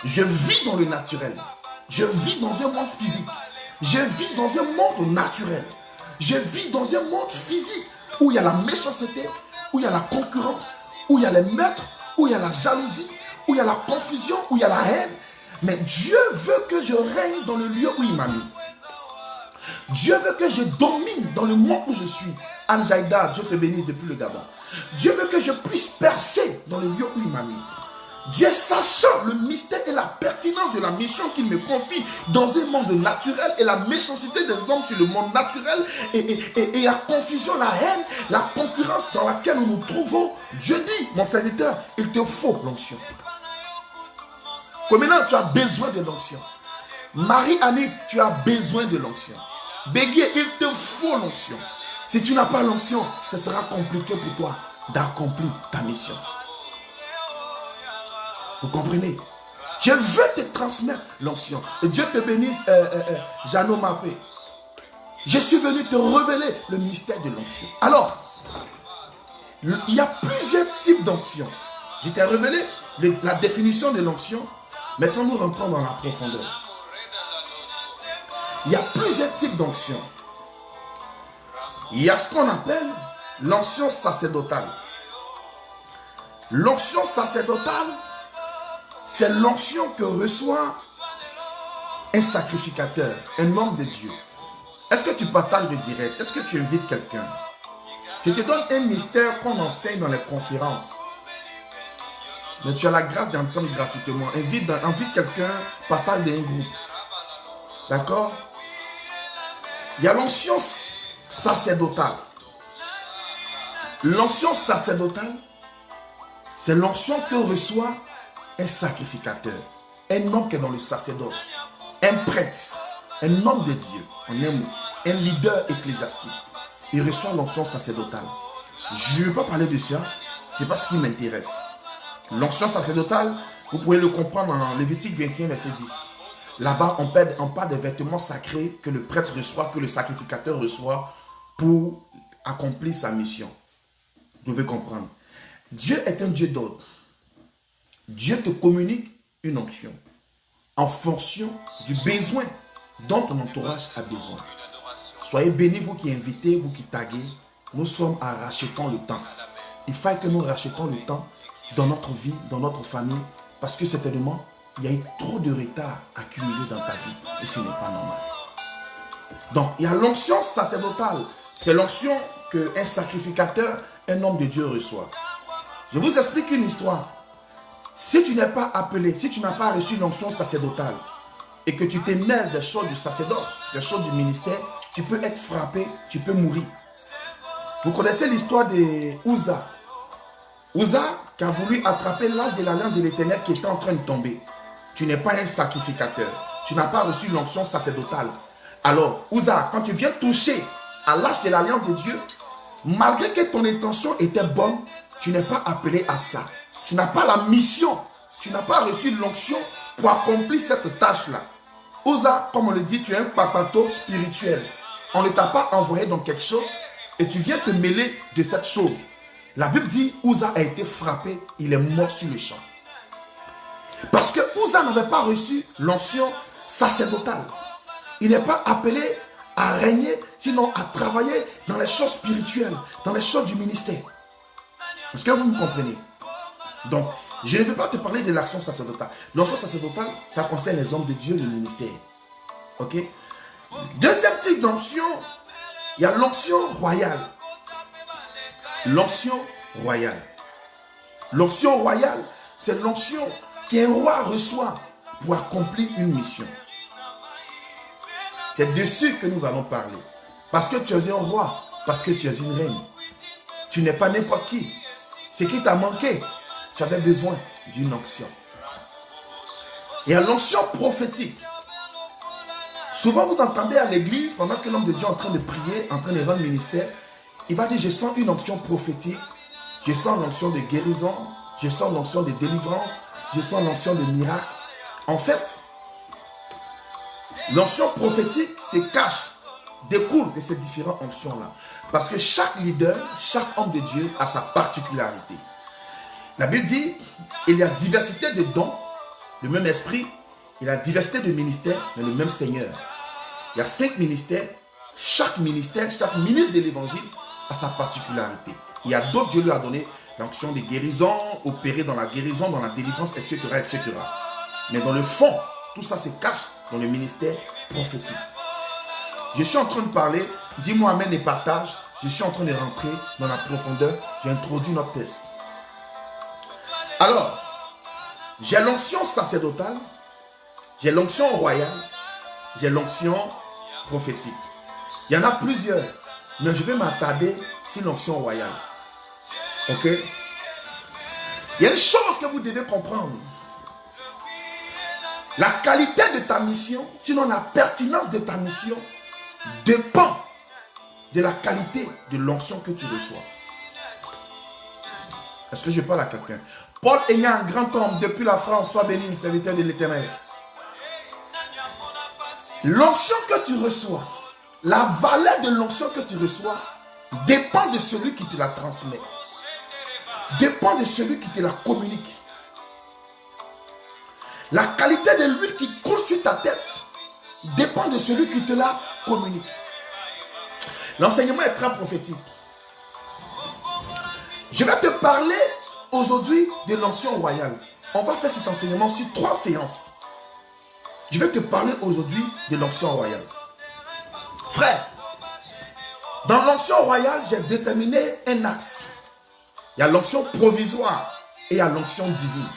Je vis dans le naturel. Je vis dans un monde physique. Je vis dans un monde naturel. Je vis dans un monde physique où il y a la méchanceté, où il y a la concurrence, où il y a les meurtres, où il y a la jalousie, où il y a la confusion, où il y a la haine. Mais Dieu veut que je règne dans le lieu où il m'a mis. Dieu veut que je domine dans le monde où je suis. Anne Jaïda, Dieu te bénisse depuis le Gabon. Dieu veut que je puisse percer dans le lieu où il m'a mis. Dieu, sachant le mystère et la pertinence de la mission qu'il me confie dans un monde naturel et la méchanceté des hommes sur le monde naturel et la confusion, la haine, la concurrence dans laquelle nous nous trouvons, Dieu dit, mon serviteur, il te faut l'onction. Comme maintenant, tu as besoin de l'onction. Marie-Annick, tu as besoin de l'onction. Béguier, il te faut l'onction. Si tu n'as pas l'onction, ce sera compliqué pour toi d'accomplir ta mission. Vous comprenez? Je veux te transmettre l'onction. Et Dieu te bénisse, Jeannot Mapé. Je suis venu te révéler le mystère de l'onction. Alors, il y a plusieurs types d'onction. Je t'ai révélé la définition de l'onction. Maintenant, nous rentrons dans la profondeur. Il y a plusieurs types d'onction. Il y a ce qu'on appelle l'onction sacerdotale. L'onction sacerdotale, c'est l'onction que reçoit un sacrificateur, un homme de Dieu. Est-ce que tu partages le direct? Est-ce que tu invites quelqu'un? Je te donne un mystère qu'on enseigne dans les conférences. Mais tu as la grâce d'entendre gratuitement. Invite quelqu'un, partage dans un groupe. D'accord? Il y a l'onction sacerdotale. L'onction sacerdotale, c'est l'onction que reçoit un sacrificateur, un homme qui est dans le sacerdoce, un prêtre, un homme de Dieu, en un mot, un leader ecclésiastique. Il reçoit l'onction sacerdotale. Je ne veux pas parler de ça, c'est pas ce qui m'intéresse. L'onction sacerdotale, vous pouvez le comprendre en Lévitique 21, verset 10. Là-bas, on parle des vêtements sacrés que le prêtre reçoit, que le sacrificateur reçoit pour accomplir sa mission. Vous devez comprendre. Dieu est un Dieu d'ordre. Dieu te communique une onction en fonction du besoin dont ton entourage a besoin. Soyez bénis, vous qui invitez, vous qui taguez. Nous sommes à racheter le temps. Il faut que nous rachetons le temps dans notre vie, dans notre famille, parce que certainement, il y a eu trop de retard accumulé dans ta vie et ce n'est pas normal. Donc, il y a l'onction sacerdotale. C'est l'onction qu'un sacrificateur, un homme de Dieu reçoit. Je vous explique une histoire. Si tu n'es pas appelé, si tu n'as pas reçu l'onction sacerdotale et que tu te mêles des choses du sacerdoce, des choses du ministère, tu peux être frappé, tu peux mourir. Vous connaissez l'histoire de Uza. Uza qui a voulu attraper l'âge de l'alliance de l'Éternel qui était en train de tomber. Tu n'es pas un sacrificateur. Tu n'as pas reçu l'onction sacerdotale. Alors, Uza, quand tu viens toucher à l'âge de l'alliance de Dieu, malgré que ton intention était bonne, tu n'es pas appelé à ça. Tu n'as pas la mission. Tu n'as pas reçu l'onction pour accomplir cette tâche-là. Uza, comme on le dit, tu es un papato spirituel. On ne t'a pas envoyé dans quelque chose et tu viens te mêler de cette chose. La Bible dit, Uza a été frappé, il est mort sur le champ. Parce que Uza n'avait pas reçu l'onction sacerdotale. Il n'est pas appelé à régner, sinon à travailler dans les choses spirituelles, dans les choses du ministère. Est-ce que vous me comprenez? Donc, je ne veux pas te parler de l'action sacerdotale. L'onction sacerdotale, ça concerne les hommes de Dieu, le ministère. Ok? Deuxième type d'onction, il y a l'onction royale. L'onction royale. L'onction royale, c'est l'onction qu'un roi reçoit pour accomplir une mission. C'est dessus que nous allons parler. Parce que tu es un roi, parce que tu es une reine. Tu n'es pas n'importe qui. Ce qui t'a manqué, tu avais besoin d'une onction. Il y a l'onction prophétique. Souvent vous entendez à l'église, pendant que l'homme de Dieu est en train de prier, en train de rendre ministère, il va dire, je sens une onction prophétique, je sens l'onction de guérison, je sens l'onction de délivrance, je sens l'onction de miracle. En fait, l'onction prophétique se cache, découle de ces différentes onctions-là. Parce que chaque leader, chaque homme de Dieu a sa particularité. La Bible dit, il y a diversité de dons, le même esprit, il y a diversité de ministères, mais le même Seigneur. Il y a 5 ministères, chaque ministère, chaque ministre de l'évangile a sa particularité. Il y a d'autres, Dieu lui a donné l'onction de guérison, opérer dans la guérison, dans la délivrance, etc., etc. Mais dans le fond, tout ça se cache dans le ministère prophétique. Je suis en train de parler, dis-moi amen et partage. Je suis en train de rentrer dans la profondeur. J'ai introduit notre test. Alors, j'ai l'onction sacerdotale, j'ai l'onction royale, j'ai l'onction prophétique. Il y en a plusieurs, mais je vais m'attarder sur l'onction royale. Ok? Il y a une chose que vous devez comprendre. La qualité de ta mission, sinon la pertinence de ta mission, dépend de la qualité de l'onction que tu reçois. Est-ce que je parle à quelqu'un? Paul ayant un grand homme depuis la France, soit béni, serviteur de l'Éternel. L'onction que tu reçois, la valeur de l'onction que tu reçois, dépend de celui qui te la transmet. Dépend de celui qui te la communique. La qualité de l'huile qui coule sur ta tête dépend de celui qui te la communique. L'enseignement est très prophétique. Je vais te parler aujourd'hui de l'onction royale. On va faire cet enseignement sur 3 séances. Je vais te parler aujourd'hui de l'onction royale. Frère, dans l'onction royale, j'ai déterminé un axe. Il y a l'onction provisoire et il y a l'onction divine.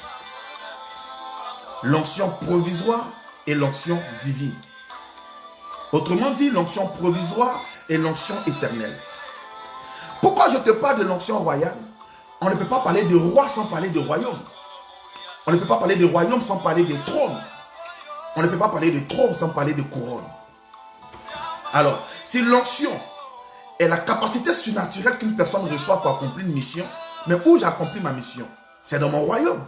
L'onction provisoire et l'onction divine. Autrement dit, l'onction provisoire et l'onction éternelle. Pourquoi je te parle de l'onction royale? On ne peut pas parler de roi sans parler de royaume. On ne peut pas parler de royaume sans parler de trône. On ne peut pas parler de trône sans parler de couronne. Alors, si l'onction est la capacité surnaturelle qu'une personne reçoit pour accomplir une mission, mais où j'accomplis ma mission? C'est dans mon royaume.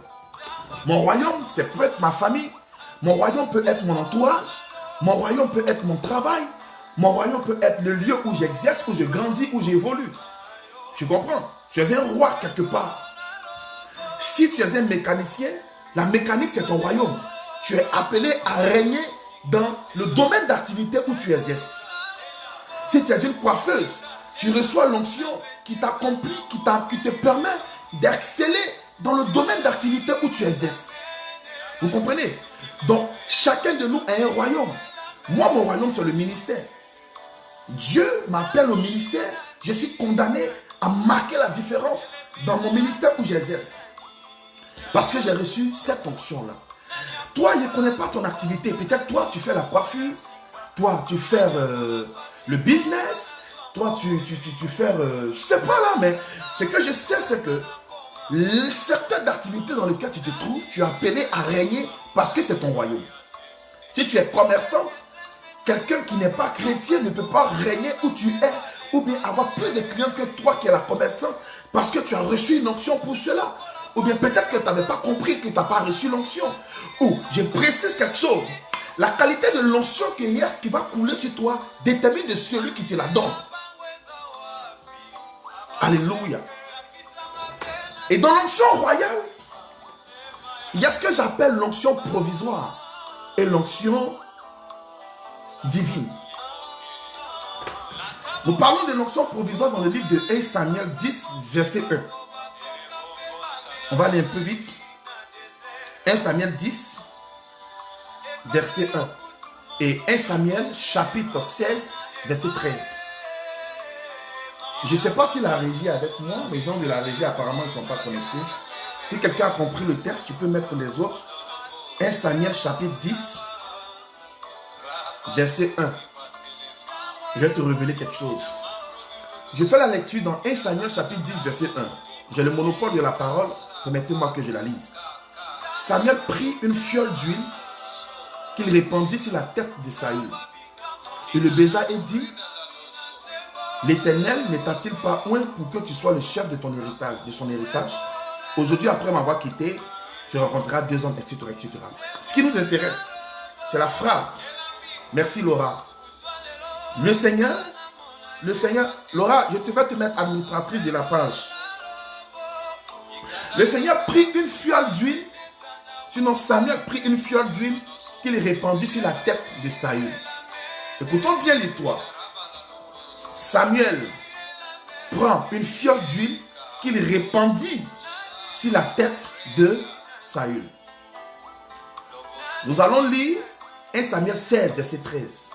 Mon royaume, ça peut être ma famille. Mon royaume peut être mon entourage. Mon royaume peut être mon travail. Mon royaume peut être le lieu où j'exerce, où je grandis, où j'évolue. Tu comprends? Tu es un roi quelque part. Si tu es un mécanicien, la mécanique c'est ton royaume. Tu es appelé à régner dans le domaine d'activité où tu exerces. Si tu es une coiffeuse, tu reçois l'onction qui t'accomplit, qui te permet d'exceller dans le domaine d'activité où tu exerces. Vous comprenez? Donc, chacun de nous a un royaume. Moi, mon royaume, c'est le ministère. Dieu m'appelle au ministère. Je suis condamné à marquer la différence dans mon ministère où j'exerce. Parce que j'ai reçu cette onction-là. Toi, je ne connais pas ton activité. Peut-être toi, tu fais la coiffure. Toi, tu fais le business. Toi, tu fais... je ne sais pas là, mais ce que je sais, c'est que le secteur d'activité dans lequel tu te trouves, tu es appelé à régner parce que c'est ton royaume. Si tu es commerçante, quelqu'un qui n'est pas chrétien ne peut pas régner où tu es ou bien avoir plus de clients que toi qui es la commerçante parce que tu as reçu une onction pour cela. Ou bien peut-être que tu n'avais pas compris que tu n'as pas reçu l'onction. Ou je précise quelque chose. La qualité de l'onction qui va couler sur toi détermine de celui qui te la donne. Alléluia. Et dans l'onction royale, il y a ce que j'appelle l'onction provisoire et l'onction divine. Nous parlons de l'onction provisoire dans le livre de 1 Samuel 10, verset 1. On va aller un peu vite. 1 Samuel 10, verset 1. Et 1 Samuel chapitre 16, verset 13. Je ne sais pas si la régie est avec moi. Les gens de la régie apparemment ne sont pas connectés. Si quelqu'un a compris le texte, tu peux mettre les autres. 1 Samuel chapitre 10, verset 1. Je vais te révéler quelque chose. Je fais la lecture dans 1 Samuel chapitre 10, verset 1. J'ai le monopole de la parole. Permettez-moi que je la lise. Samuel prit une fiole d'huile qu'il répandit sur la tête de Saül. Il le baisa et dit: L'Éternel ne t'a-t-il pas oint pour que tu sois le chef de ton héritage, de son héritage? Aujourd'hui, après m'avoir quitté, tu rencontreras 2 hommes, etc., etc. Ce qui nous intéresse, c'est la phrase. Merci Laura. Le Seigneur, Laura, je vais te mettre administratrice de la page. Le Seigneur prit une fiole d'huile, sinon Samuel prit une fiole d'huile qu'il répandit sur la tête de Saül. Écoutons bien l'histoire. Samuel prend une fiole d'huile qu'il répandit sur la tête de Saül. Nous allons lire 1 Samuel 16, verset 13.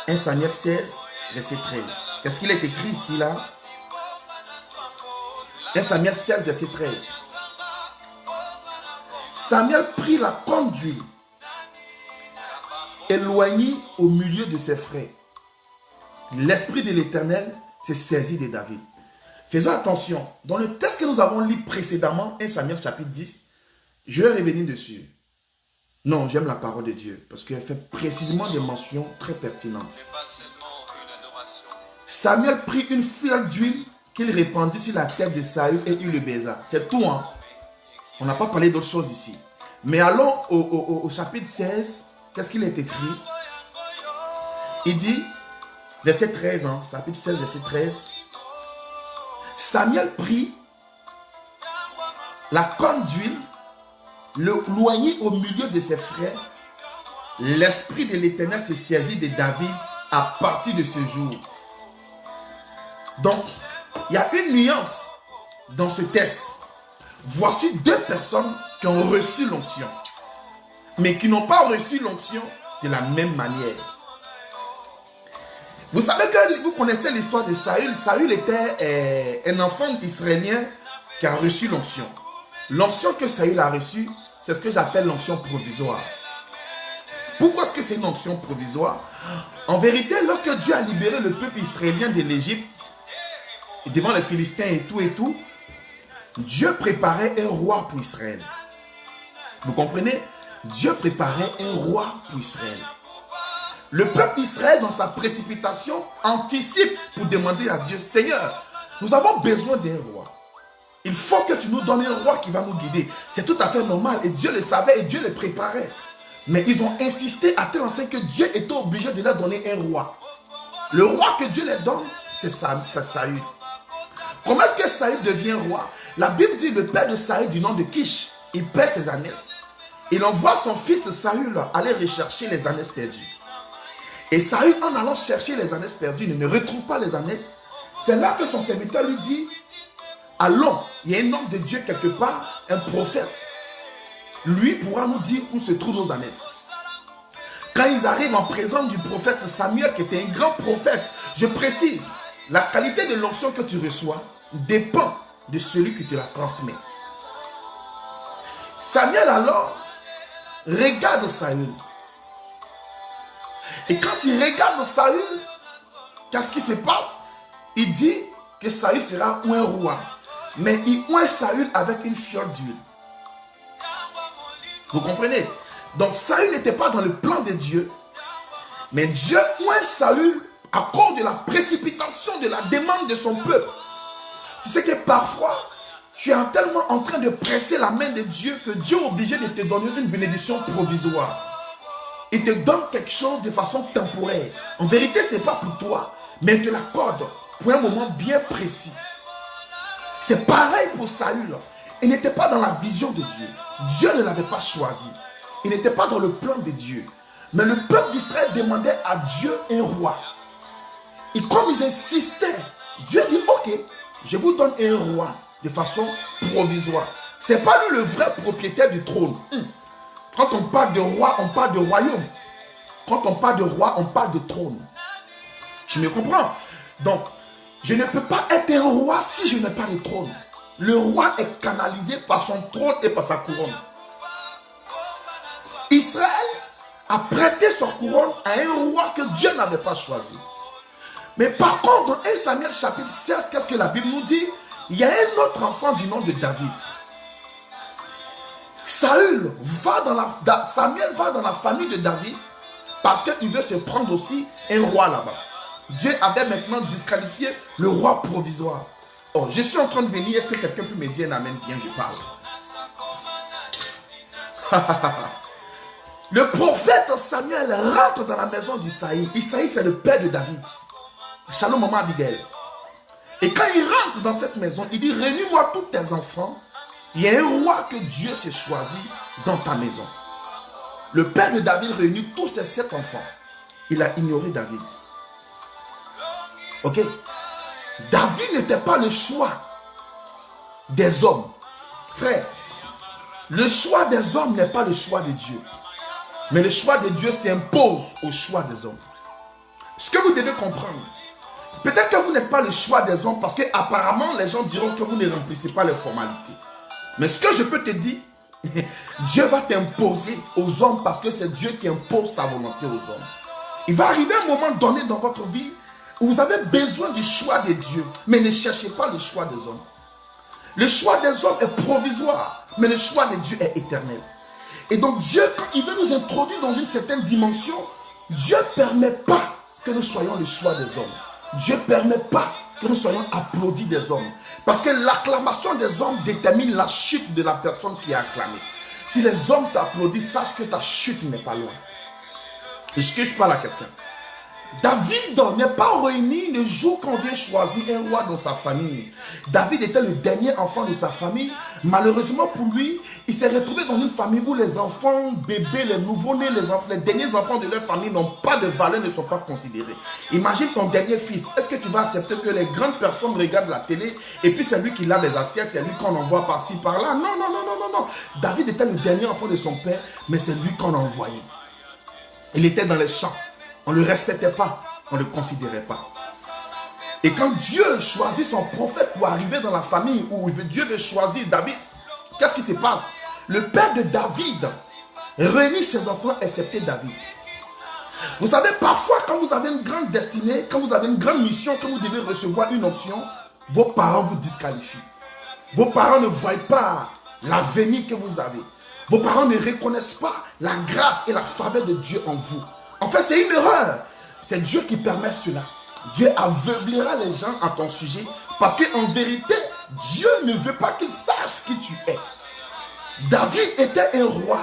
1 Samuel 16, verset 13. Qu'est-ce qu'il est écrit ici là? 1 Samuel 16, verset 13. Samuel prit la corne d'huile, éloigné au milieu de ses frères. L'esprit de l'Éternel s'est saisi de David. Faisons attention. Dans le texte que nous avons lu précédemment, 1 Samuel chapitre 10, je vais revenir dessus. Non, j'aime la parole de Dieu parce qu'elle fait précisément des mentions très pertinentes. Samuel prit une fiole d'huile qu'il répandit sur la tête de Saül et il le baisa. C'est tout, hein. On n'a pas parlé d'autre chose ici. Mais allons au chapitre 16. Qu'est-ce qu'il est écrit? Il dit, verset 13, hein, chapitre 16, verset 13. Samuel prit la corne d'huile, le loignit au milieu de ses frères. L'esprit de l'Éternel se saisit de David à partir de ce jour. Donc, il y a une nuance dans ce texte. Voici deux personnes qui ont reçu l'onction, mais qui n'ont pas reçu l'onction de la même manière. Vous savez que vous connaissez l'histoire de Saül. Saül était un enfant israélien qui a reçu l'onction. L'onction que Saül a reçue, c'est ce que j'appelle l'onction provisoire. Pourquoi est-ce que c'est une onction provisoire? En vérité, lorsque Dieu a libéré le peuple israélien de l'Égypte, devant les Philistins et tout, Dieu préparait un roi pour Israël. Vous comprenez? Dieu préparait un roi pour Israël. Le peuple Israël, dans sa précipitation, anticipe pour demander à Dieu, Seigneur, nous avons besoin d'un roi. Il faut que tu nous donnes un roi qui va nous guider. C'est tout à fait normal. Et Dieu le savait et Dieu le préparait. Mais ils ont insisté à tel enseigne que Dieu était obligé de leur donner un roi. Le roi que Dieu leur donne, c'est Saül. Comment est-ce que Saül devient roi? La Bible dit le père de Saül du nom de Kish, il perd ses ânesses. Il envoie son fils Saül aller rechercher les ânesses perdues. Et Saül, en allant chercher les ânesses perdues, ne retrouve pas les ânesses. C'est là que son serviteur lui dit, allons, il y a un homme de Dieu quelque part, un prophète. Lui pourra nous dire où se trouvent nos ânesses. Quand ils arrivent en présence du prophète Samuel, qui était un grand prophète, je précise, la qualité de l'onction que tu reçois dépend de celui qui te la transmet. Samuel alors regarde Saül. Et quand il regarde Saül, qu'est-ce qui se passe? Il dit que Saül sera un roi. Mais il oint Saül avec une fiole d'huile. Vous comprenez? Donc Saül n'était pas dans le plan de Dieu. Mais Dieu oint Saül à cause de la précipitation de la demande de son peuple. Tu sais que parfois, tu es tellement en train de presser la main de Dieu que Dieu est obligé de te donner une bénédiction provisoire. Il te donne quelque chose de façon temporaire. En vérité, ce n'est pas pour toi, mais il te l'accorde pour un moment bien précis. C'est pareil pour Saül. Il n'était pas dans la vision de Dieu. Dieu ne l'avait pas choisi. Il n'était pas dans le plan de Dieu. Mais le peuple d'Israël demandait à Dieu un roi. Et comme ils insistaient, Dieu dit, ok, je vous donne un roi de façon provisoire. Ce n'est pas lui le vrai propriétaire du trône. Quand on parle de roi, on parle de royaume. Quand on parle de roi, on parle de trône. Tu me comprends? Donc, je ne peux pas être un roi si je n'ai pas de trône. Le roi est canalisé par son trône et par sa couronne. Israël a prêté sa couronne à un roi que Dieu n'avait pas choisi. Mais par contre, dans 1 Samuel chapitre 16, qu'est-ce que la Bible nous dit? Il y a un autre enfant du nom de David. Samuel va dans la famille de David parce qu'il veut se prendre aussi un roi là-bas. Dieu avait maintenant disqualifié le roi provisoire. Oh, je suis en train de venir. Est-ce que quelqu'un peut me dire un amen bien? Je parle. Le prophète Samuel rentre dans la maison d'Isaïe. Isaïe, c'est le père de David. Shalom, maman Abigail. Et quand il rentre dans cette maison, il dit, réunis-moi tous tes enfants. Il y a un roi que Dieu s'est choisi dans ta maison. Le père de David réunit tous ses 7 enfants. il a ignoré David. Ok? David n'était pas le choix des hommes. Frère, le choix des hommes n'est pas le choix de Dieu. Mais le choix de Dieu s'impose au choix des hommes. Ce que vous devez comprendre, peut-être que vous n'êtes pas le choix des hommes parce qu'apparemment les gens diront que vous ne remplissez pas les formalités. Mais ce que je peux te dire, Dieu va t'imposer aux hommes parce que c'est Dieu qui impose sa volonté aux hommes. Il va arriver un moment donné dans votre vie où vous avez besoin du choix de Dieu. Mais ne cherchez pas le choix des hommes. Le choix des hommes est provisoire, mais le choix de Dieu est éternel. Et donc Dieu, quand il veut nous introduire dans une certaine dimension, Dieu ne permet pas que nous soyons le choix des hommes. Dieu ne permet pas que nous soyons applaudis des hommes. Parce que l'acclamation des hommes détermine la chute de la personne qui a acclamé. Si les hommes t'applaudissent, sache que ta chute n'est pas loin. Est-ce que je parle à quelqu'un? David n'est pas réuni le jour qu'on vient choisir un roi dans sa famille. David était le dernier enfant de sa famille. Malheureusement pour lui, il s'est retrouvé dans une famille où les enfants, bébés, les nouveau-nés, les derniers enfants de leur famille n'ont pas de valeur, ne sont pas considérés. Imagine ton dernier fils. Est-ce que tu vas accepter que les grandes personnes regardent la télé et puis c'est lui qui lave les assiettes, c'est lui qu'on envoie par-ci, par-là? Non, non, non, non, non, non. David était le dernier enfant de son père, mais c'est lui qu'on envoyait. Il était dans les champs. On ne le respectait pas, on ne le considérait pas. Et quand Dieu choisit son prophète pour arriver dans la famille où Dieu veut choisir David, qu'est-ce qui se passe? Le père de David réunit ses enfants excepté David. Vous savez, parfois quand vous avez une grande destinée, quand vous avez une grande mission, quand vous devez recevoir une option, vos parents vous disqualifient. Vos parents ne voient pas l'avenir que vous avez. Vos parents ne reconnaissent pas la grâce et la faveur de Dieu en vous. En fait, c'est une erreur. C'est Dieu qui permet cela. Dieu aveuglera les gens à ton sujet parce qu'en vérité, Dieu ne veut pas qu'ils sachent qui tu es. David était un roi.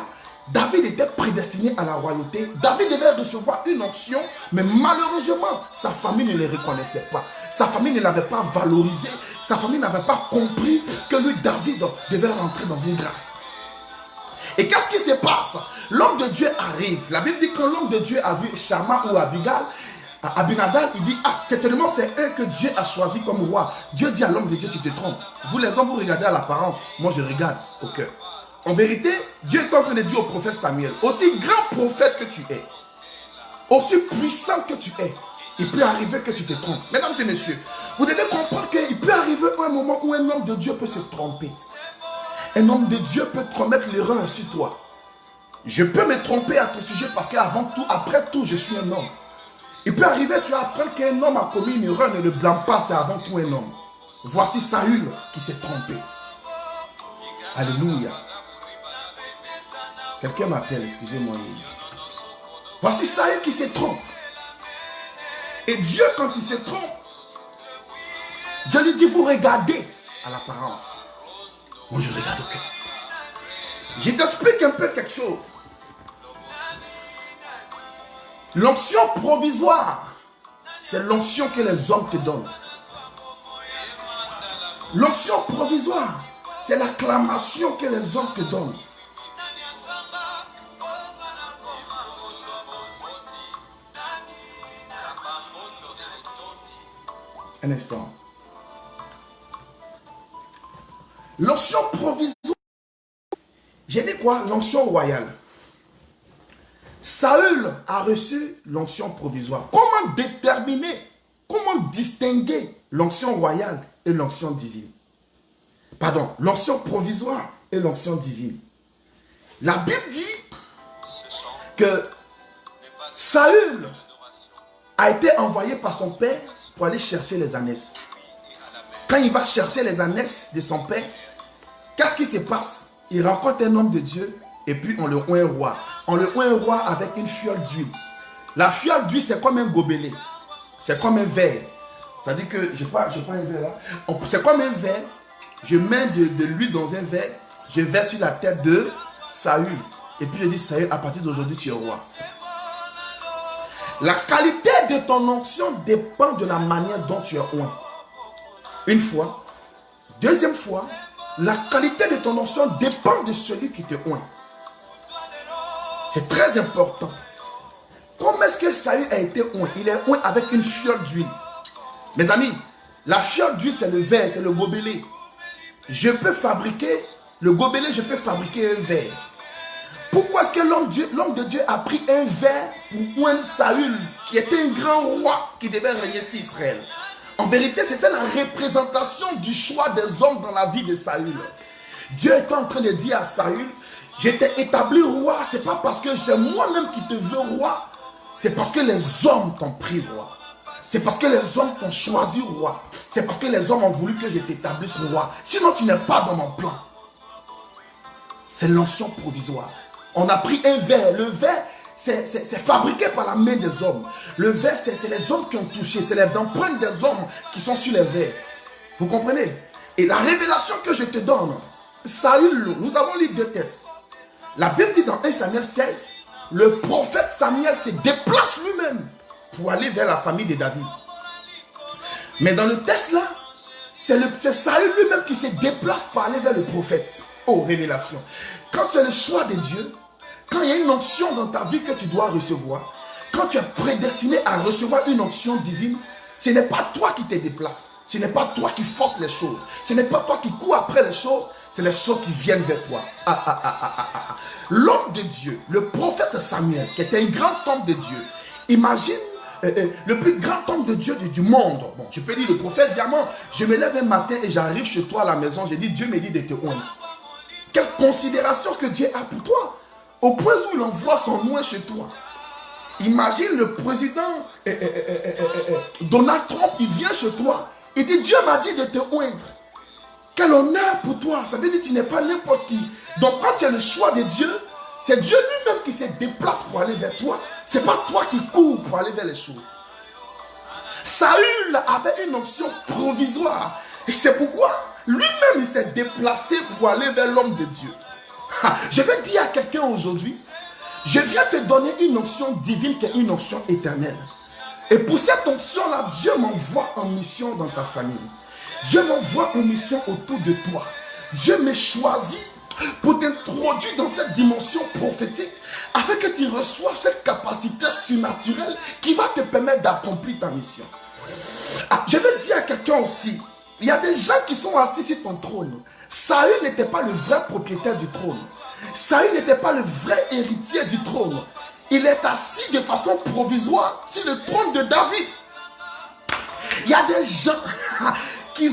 David était prédestiné à la royauté. David devait recevoir une onction, mais malheureusement, sa famille ne le reconnaissait pas. Sa famille ne l'avait pas valorisé. Sa famille n'avait pas compris que lui, David, devait rentrer dans une grâce. Et qu'est-ce qui se passe? L'homme de Dieu arrive. La Bible dit que quand l'homme de Dieu a vu Shama ou Abinadab, il dit, ah, certainement c'est eux que Dieu a choisi comme roi. Dieu dit à l'homme de Dieu, tu te trompes. Vous les hommes, vous regardez à l'apparence. Moi, je regarde au cœur. En vérité, Dieu est en train de dire au prophète Samuel, aussi grand prophète que tu es, aussi puissant que tu es, il peut arriver que tu te trompes. Mesdames et messieurs, vous devez comprendre qu'il peut arriver un moment où un homme de Dieu peut se tromper. Un homme de Dieu peut te remettre l'erreur sur toi. Je peux me tromper à ton sujet parce qu'avant tout, après tout, je suis un homme. Il peut arriver, tu apprends qu'un homme a commis une erreur, ne le blâme pas, c'est avant tout un homme. Voici Saül qui s'est trompé. Alléluia. Quelqu'un m'appelle, excusez-moi. Voici Saül qui se trompe. Et Dieu, quand il se trompe, Dieu lui dit, vous regardez à l'apparence. Moi, je regarde au cœur. Je t'explique un peu quelque chose. L'onction provisoire, c'est l'onction que les hommes te donnent. L'onction provisoire, c'est l'acclamation que les hommes te donnent. Un instant. L'onction provisoire, j'ai dit quoi? L'onction royale. Saül a reçu l'onction provisoire. Comment déterminer, comment distinguer l'onction royale et l'onction divine? Pardon, l'onction provisoire et l'onction divine. La Bible dit que Saül a été envoyé par son père pour aller chercher les ânesses. Quand il va chercher les ânesses de son père, qu'est-ce qui se passe? Il rencontre un homme de Dieu et puis on le oint roi. On le oint roi avec une fiole d'huile. La fiole d'huile, c'est comme un gobelet. C'est comme un verre. Ça dit que, je pas un verre là. C'est comme un verre. Je mets de l'huile dans un verre. Je verse sur la tête de Saül. Et puis je dis, Saül, à partir d'aujourd'hui, tu es roi. La qualité de ton onction dépend de la manière dont tu es oint. Une fois. Deuxième fois, la qualité de ton onction dépend de celui qui te oint. C'est très important. Comment est-ce que Saül a été oint? Il est oint avec une fiole d'huile. Mes amis, la fiole d'huile, c'est le verre, c'est le gobelet. Je peux fabriquer, le gobelet, je peux fabriquer un verre. Pourquoi est-ce que l'homme de Dieu a pris un verre pour oindre Saül, qui était un grand roi qui devait régner sur Israël? En vérité, c'était la représentation du choix des hommes dans la vie de Saül. Dieu était en train de dire à Saül, je t'ai établi roi, c'est pas parce que c'est moi-même qui te veux roi, c'est parce que les hommes t'ont pris roi. C'est parce que les hommes t'ont choisi roi. C'est parce que les hommes ont voulu que je t'établisse roi. Sinon, tu n'es pas dans mon plan. C'est l'onction provisoire. On a pris un verre. Le verre, c'est fabriqué par la main des hommes. Le verre, c'est les hommes qui ont touché. C'est les empreintes des hommes qui sont sur les verres. Vous comprenez? Et la révélation que je te donne, Saül, nous avons lu 2 textes. La Bible dit dans 1 Samuel 16, le prophète Samuel se déplace lui-même pour aller vers la famille de David. Mais dans le texte là, c'est Saül lui-même qui se déplace pour aller vers le prophète. Oh, révélation. Quand c'est le choix de Dieu, quand il y a une onction dans ta vie que tu dois recevoir, quand tu es prédestiné à recevoir une onction divine, ce n'est pas toi qui te déplaces. Ce n'est pas toi qui forces les choses. Ce n'est pas toi qui cours après les choses. C'est les choses qui viennent vers toi. L'homme de Dieu, le prophète Samuel, qui était un grand homme de Dieu, imagine le plus grand homme de Dieu du monde. Bon, je peux dire le prophète Diamant, je me lève un matin et j'arrive chez toi à la maison, j'ai dit, Dieu me dit de te oindre. Quelle considération que Dieu a pour toi, au point où il envoie son oint chez toi. Imagine le président Donald Trump, il vient chez toi, il dit, Dieu m'a dit de te oindre. Quel honneur pour toi, ça veut dire que tu n'es pas n'importe qui. Donc quand tu as le choix de Dieu, c'est Dieu lui-même qui se déplace pour aller vers toi. Ce n'est pas toi qui cours pour aller vers les choses. Saül avait une onction provisoire. Et c'est pourquoi lui-même il s'est déplacé pour aller vers l'homme de Dieu. Je vais dire à quelqu'un aujourd'hui, je viens te donner une onction divine qui est une onction éternelle. Et pour cette onction-là, Dieu m'envoie en mission dans ta famille. Dieu m'envoie en mission autour de toi. Dieu me choisit pour t'introduire dans cette dimension prophétique afin que tu reçoives cette capacité surnaturelle qui va te permettre d'accomplir ta mission. Je vais dire à quelqu'un aussi, il y a des gens qui sont assis sur ton trône. Saül n'était pas le vrai propriétaire du trône. Saül n'était pas le vrai héritier du trône. Il est assis de façon provisoire sur le trône de David. Il y a des gens qui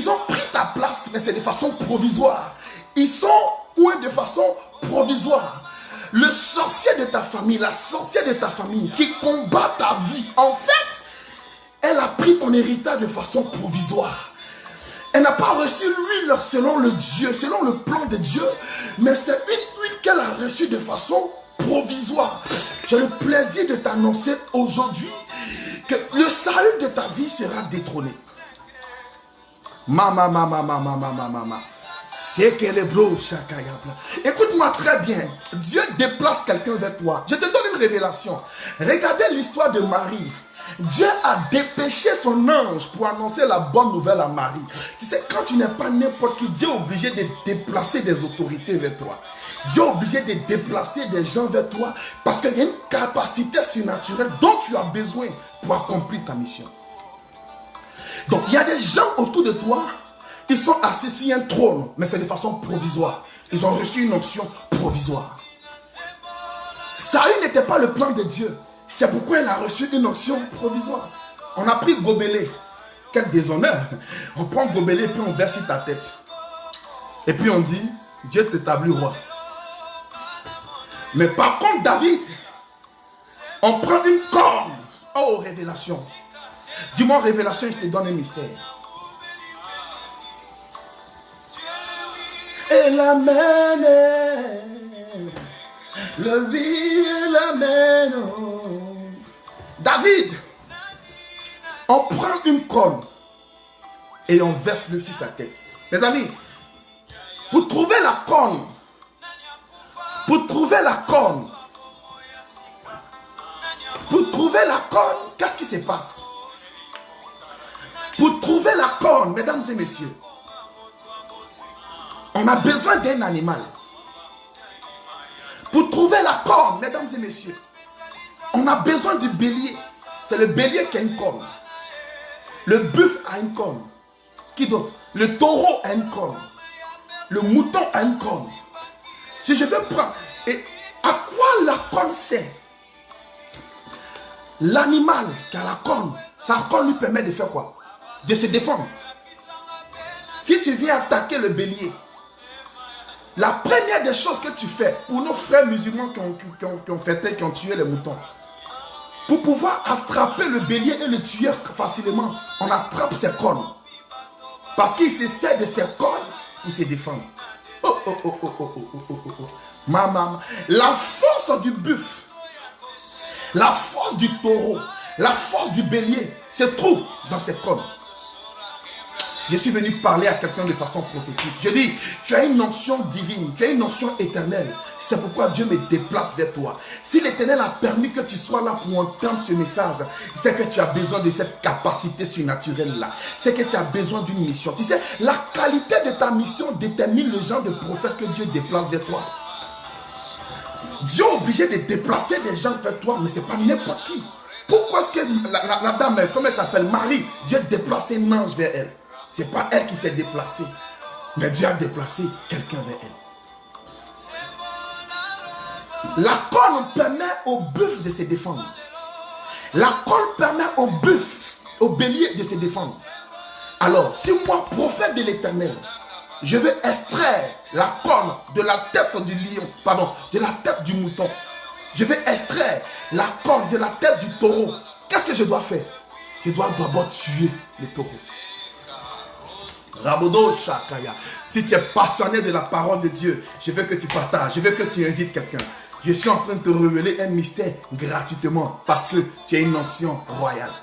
ont pris ta place, mais c'est de façon provisoire. Ils sont oués de façon provisoire. Le sorcier de ta famille, la sorcière de ta famille qui combat ta vie, en fait, elle a pris ton héritage de façon provisoire. Elle n'a pas reçu l'huile selon le Dieu, selon le plan de Dieu, mais c'est une huile qu'elle a reçue de façon provisoire. J'ai le plaisir de t'annoncer aujourd'hui que le salut de ta vie sera détrôné. C'est que les bros, écoute-moi très bien. Dieu déplace quelqu'un vers toi. Je te donne une révélation. Regardez l'histoire de Marie. Dieu a dépêché son ange pour annoncer la bonne nouvelle à Marie. Tu sais, quand tu n'es pas n'importe qui, Dieu est obligé de déplacer des autorités vers toi. Dieu est obligé de déplacer des gens vers toi parce qu'il y a une capacité surnaturelle dont tu as besoin pour accomplir ta mission. Donc, il y a des gens autour de toi, ils sont assis sur un trône, mais c'est de façon provisoire. Ils ont reçu une onction provisoire. Saül n'était pas le plan de Dieu. C'est pourquoi il a reçu une onction provisoire. On a pris gobelet. Quel déshonneur. On prend gobelet et puis on verse sur ta tête. Et puis on dit, Dieu t'établit roi. Mais par contre, David, on prend une corne. Oh, révélation. Dis-moi révélation, je te donne un mystère. Et la mène, le vie la mène. David, on prend une corne et on verse le sur sa tête. Mes amis, pour trouver la corne, qu'est-ce qui se passe? Pour trouver la corne, mesdames et messieurs, on a besoin d'un animal. Pour trouver la corne, mesdames et messieurs, On a besoin du bélier. C'est le bélier qui a une corne. Le bœuf a une corne. Qui d'autre? Le taureau a une corne. Le mouton a une corne. Si je veux prendre... Et à quoi la corne sert? L'animal qui a la corne, sa corne lui permet de faire quoi? De se défendre. Si tu viens attaquer le bélier, la première des choses que tu fais pour nos frères musulmans qui ont fêté, qui ont tué les moutons, pour pouvoir attraper le bélier et le tuer facilement, on attrape ses cornes. Parce qu'il se sert de ses cornes pour se défendre. Oh, oh, oh, oh, oh, oh, oh, oh, oh. Maman, la force du bœuf, la force du taureau, la force du bélier se trouve dans ses cornes. Je suis venu parler à quelqu'un de façon prophétique. Je dis, tu as une onction divine, tu as une onction éternelle. C'est pourquoi Dieu me déplace vers toi. Si l'Éternel a permis que tu sois là pour entendre ce message, c'est que tu as besoin de cette capacité surnaturelle-là. C'est que tu as besoin d'une mission. Tu sais, la qualité de ta mission détermine le genre de prophète que Dieu déplace vers toi. Dieu est obligé de déplacer des gens vers toi, mais ce n'est pas n'importe qui. Pourquoi est-ce que la dame, comment elle s'appelle, Marie, Dieu a déplacé un ange vers elle? Ce n'est pas elle qui s'est déplacée, mais Dieu a déplacé quelqu'un vers elle. La corne permet au bœuf de se défendre. La corne permet au bœuf, au bélier de se défendre. Alors, si moi, prophète de l'Éternel, je veux extraire la corne de la tête du lion, pardon, de la tête du mouton, je veux extraire la corne de la tête du taureau, qu'est-ce que je dois faire? Je dois d'abord tuer le taureau. Rabodo Shakaya. Si tu es passionné de la parole de Dieu, je veux que tu partages, je veux que tu invites quelqu'un. Je suis en train de te révéler un mystère gratuitement parce que tu as une onction royale.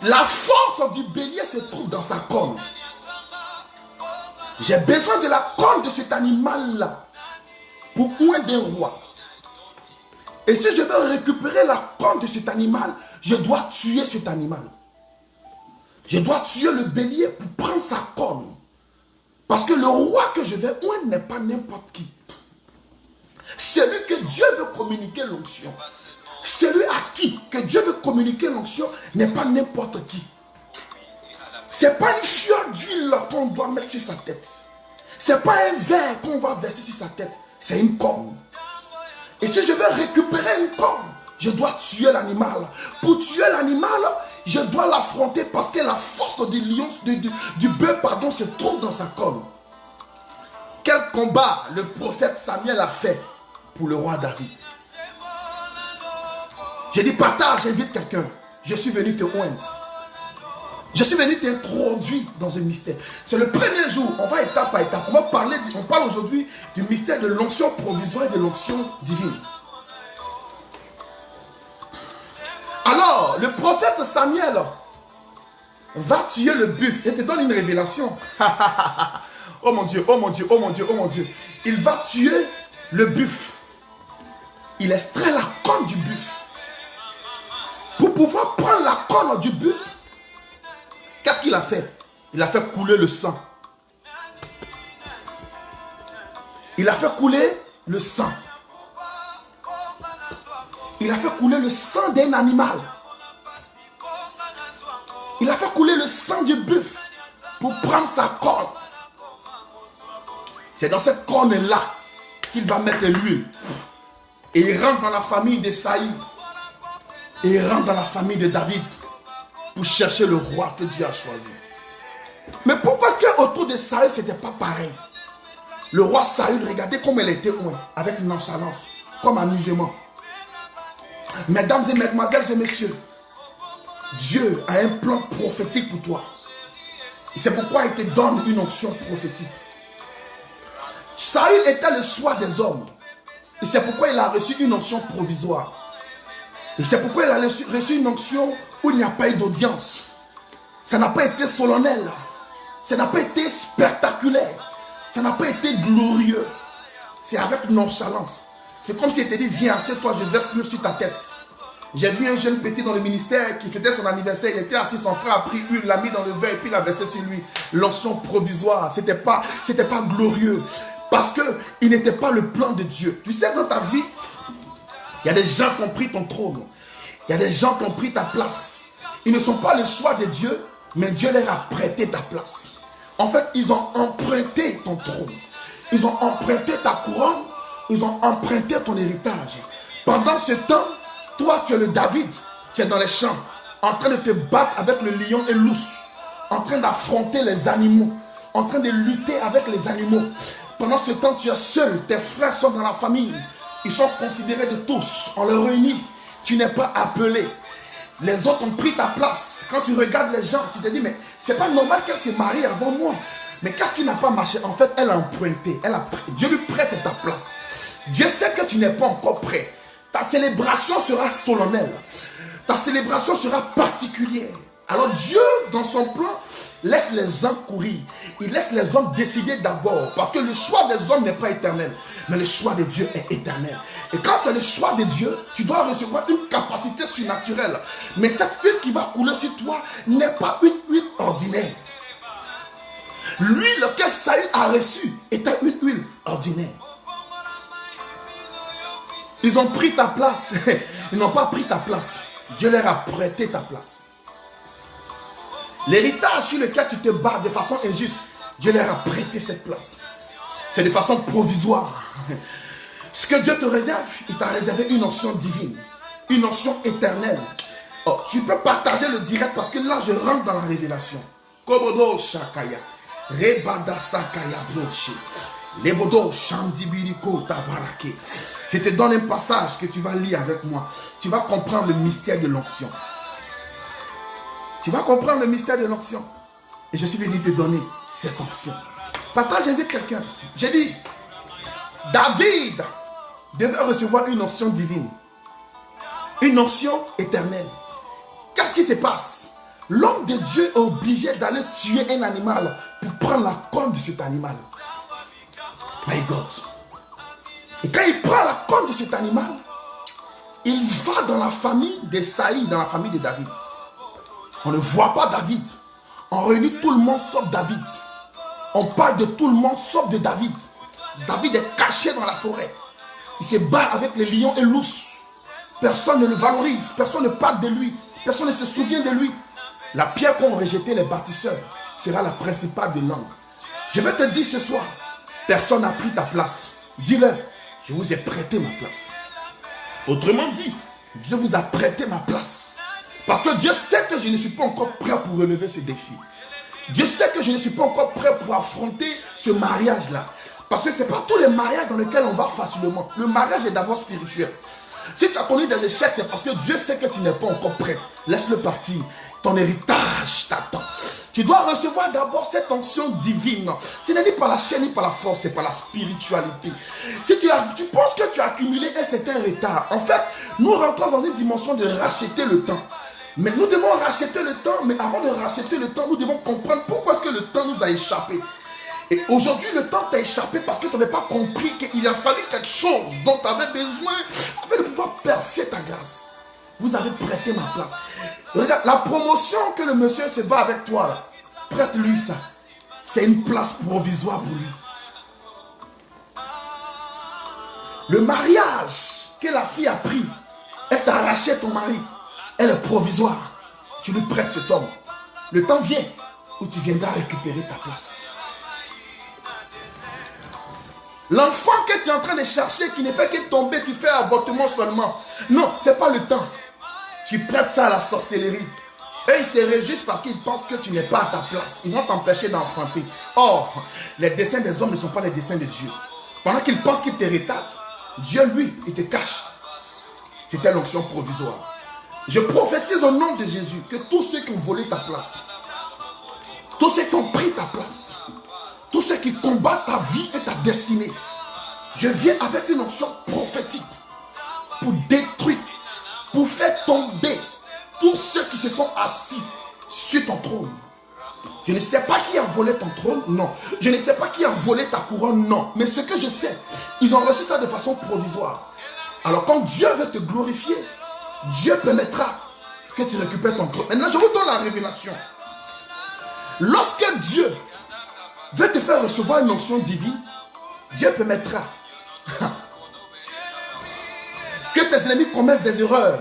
La force du bélier se trouve dans sa corne. J'ai besoin de la corne de cet animal-là pour oindre un roi. Et si je veux récupérer la corne de cet animal, je dois tuer cet animal. Je dois tuer le bélier pour prendre sa corne. Parce que le roi que je vais oindre n'est pas n'importe qui. Celui que Dieu veut communiquer l'onction. Celui à qui que Dieu veut communiquer l'onction n'est pas n'importe qui. Ce n'est pas une fiole d'huile qu'on doit mettre sur sa tête. Ce n'est pas un verre qu'on va verser sur sa tête. C'est une corne. Et si je veux récupérer une corne, je dois tuer l'animal. Pour tuer l'animal, je dois l'affronter parce que la force du lion, du bœuf, pardon, se trouve dans sa corne. Quel combat le prophète Samuel a fait pour le roi David. J'ai dit partage, j'invite quelqu'un. Je suis venu te oindre. Je suis venu t'introduire dans un mystère. C'est le premier jour, on va étape par étape. On parle aujourd'hui du mystère de l'onction provisoire et de l'onction divine. Alors, le prophète Samuel va tuer le bœuf. Il te donne une révélation. Oh mon Dieu, oh mon Dieu, oh mon Dieu, oh mon Dieu. Il va tuer le bœuf. Il extrait la corne du bœuf. Pour pouvoir prendre la corne du bœuf, qu'est-ce qu'il a fait? Il a fait couler le sang. Il a fait couler le sang. Il a fait couler le sang d'un animal. Il a fait couler le sang du bœuf pour prendre sa corne. C'est dans cette corne-là qu'il va mettre l'huile. Et il rentre dans la famille de Saïd. Et il rentre dans la famille de David pour chercher le roi que Dieu a choisi. Mais pourquoi est-ce qu'autour de Saül, ce n'était pas pareil? Le roi Saül, regardez comme elle était avec nonchalance, comme amusement. Mesdames et mesdemoiselles et messieurs, Dieu a un plan prophétique pour toi. Et c'est pourquoi il te donne une onction prophétique. Saül était le choix des hommes. Et c'est pourquoi il a reçu une onction provisoire. Et c'est pourquoi il a reçu une onction où il n'y a pas eu d'audience. Ça n'a pas été solennel. Ça n'a pas été spectaculaire. Ça n'a pas été glorieux. C'est avec nonchalance. C'est comme s'il te dit, viens, assieds-toi, je verse l'huile sur ta tête. J'ai vu un jeune petit dans le ministère qui fêtait son anniversaire. Il était assis, son frère a pris l'huile, l'a mis dans le verre et puis l'a versé sur lui. L'onction provisoire, c'était pas glorieux. Parce qu'il n'était pas le plan de Dieu. Tu sais, dans ta vie, il y a des gens qui ont pris ton trône. Il y a des gens qui ont pris ta place. Ils ne sont pas le choix de Dieu, mais Dieu leur a prêté ta place. En fait, ils ont emprunté ton trône. Ils ont emprunté ta couronne. Ils ont emprunté ton héritage. Pendant ce temps, toi, tu es le David. Tu es dans les champs, en train de te battre avec le lion et l'ours. En train d'affronter les animaux. En train de lutter avec les animaux. Pendant ce temps, tu es seul. Tes frères sont dans la famille. Ils sont considérés de tous. On les réunit. Tu n'es pas appelé. Les autres ont pris ta place. Quand tu regardes les gens, tu te dis, mais c'est pas normal qu'elle se marie avant moi. Mais qu'est-ce qui n'a pas marché? En fait, elle a emprunté. Dieu lui prête ta place. Dieu sait que tu n'es pas encore prêt. Ta célébration sera solennelle. Ta célébration sera particulière. Alors Dieu, dans son plan, laisse les hommes courir. Il laisse les hommes décider d'abord. Parce que le choix des hommes n'est pas éternel. Mais le choix de Dieu est éternel. Et quand tu as le choix de Dieu, tu dois recevoir une capacité surnaturelle. Mais cette huile qui va couler sur toi n'est pas une huile ordinaire. L'huile que Saül a reçue était une huile ordinaire. Ils ont pris ta place. Ils n'ont pas pris ta place. Dieu leur a prêté ta place. L'héritage sur lequel tu te bats de façon injuste, Dieu leur a prêté cette place. C'est de façon provisoire. Ce que Dieu te réserve, il t'a réservé une onction divine, une onction éternelle. Oh, tu peux partager le direct parce que là, je rentre dans la révélation. Kobodo Shakaya, Rebada Sakaya Broche, Lebodo Shandibiriko Tabarake. Je te donne un passage que tu vas lire avec moi. Tu vas comprendre le mystère de l'onction. Tu vas comprendre le mystère de l'onction. Et je suis venu te donner cette onction. Partage avec quelqu'un. J'ai dit, David devait recevoir une onction divine. Une onction éternelle. Qu'est-ce qui se passe? L'homme de Dieu est obligé d'aller tuer un animal pour prendre la corne de cet animal. My God. Et quand il prend la corne de cet animal, il va dans la famille de Saïd, dans la famille de David. On ne voit pas David. On réunit tout le monde sauf David. On parle de tout le monde sauf de David. David est caché dans la forêt. Il se bat avec les lions et l'ours. Personne ne le valorise. Personne ne parle de lui. Personne ne se souvient de lui. La pierre qu'ont rejeté les bâtisseurs sera la principale de langue. Je vais te dire ce soir, personne n'a pris ta place. Dis-leur, je vous ai prêté ma place. Autrement dit, Dieu vous a prêté ma place. Parce que Dieu sait que je ne suis pas encore prêt pour relever ce défi. Dieu sait que je ne suis pas encore prêt pour affronter ce mariage-là. Parce que ce n'est pas tous les mariages dans lesquels on va facilement. Le mariage est d'abord spirituel. Si tu as connu des échecs, c'est parce que Dieu sait que tu n'es pas encore prête. Laisse-le partir. Ton héritage t'attend. Tu dois recevoir d'abord cette onction divine. Ce n'est ni par la chair ni par la force, c'est par la spiritualité. Si tu penses que tu as accumulé un certain retard, en fait, nous rentrons dans une dimension de racheter le temps. Mais nous devons racheter le temps, mais avant de racheter le temps, nous devons comprendre pourquoi est-ce que le temps nous a échappé. Et aujourd'hui, le temps t'a échappé parce que tu n'avais pas compris qu'il a fallu quelque chose dont tu avais besoin afin de pouvoir percer ta grâce. Vous avez prêté ma place. Regarde, la promotion que le monsieur se bat avec toi, là, prête-lui ça. C'est une place provisoire pour lui. Le mariage que la fille a pris, elle t'a arraché ton mari. Elle est provisoire. Tu lui prêtes cet homme. Le temps vient où tu viendras récupérer ta place. L'enfant que tu es en train de chercher, qui ne fait que tomber, tu fais avortement seulement. Non, ce n'est pas le temps. Tu prêtes ça à la sorcellerie. Eux, ils se réjouissent parce qu'ils pensent que tu n'es pas à ta place. Ils vont t'empêcher d'enfanter. Or, les desseins des hommes ne sont pas les desseins de Dieu. Pendant qu'ils pensent qu'ils te retardent, Dieu, lui, il te cache. C'était l'onction provisoire. Je prophétise au nom de Jésus que tous ceux qui ont volé ta place, tous ceux qui ont pris ta place, tous ceux qui combattent ta vie et ta destinée, je viens avec une onction prophétique pour détruire, pour faire tomber tous ceux qui se sont assis sur ton trône. Je ne sais pas qui a volé ton trône, non. Je ne sais pas qui a volé ta couronne, non. Mais ce que je sais, ils ont reçu ça de façon provisoire. Alors quand Dieu veut te glorifier, Dieu permettra que tu récupères ton trône. Maintenant, je vous donne la révélation. Lorsque Dieu veut te faire recevoir une onction divine, Dieu permettra que tes ennemis commettent des erreurs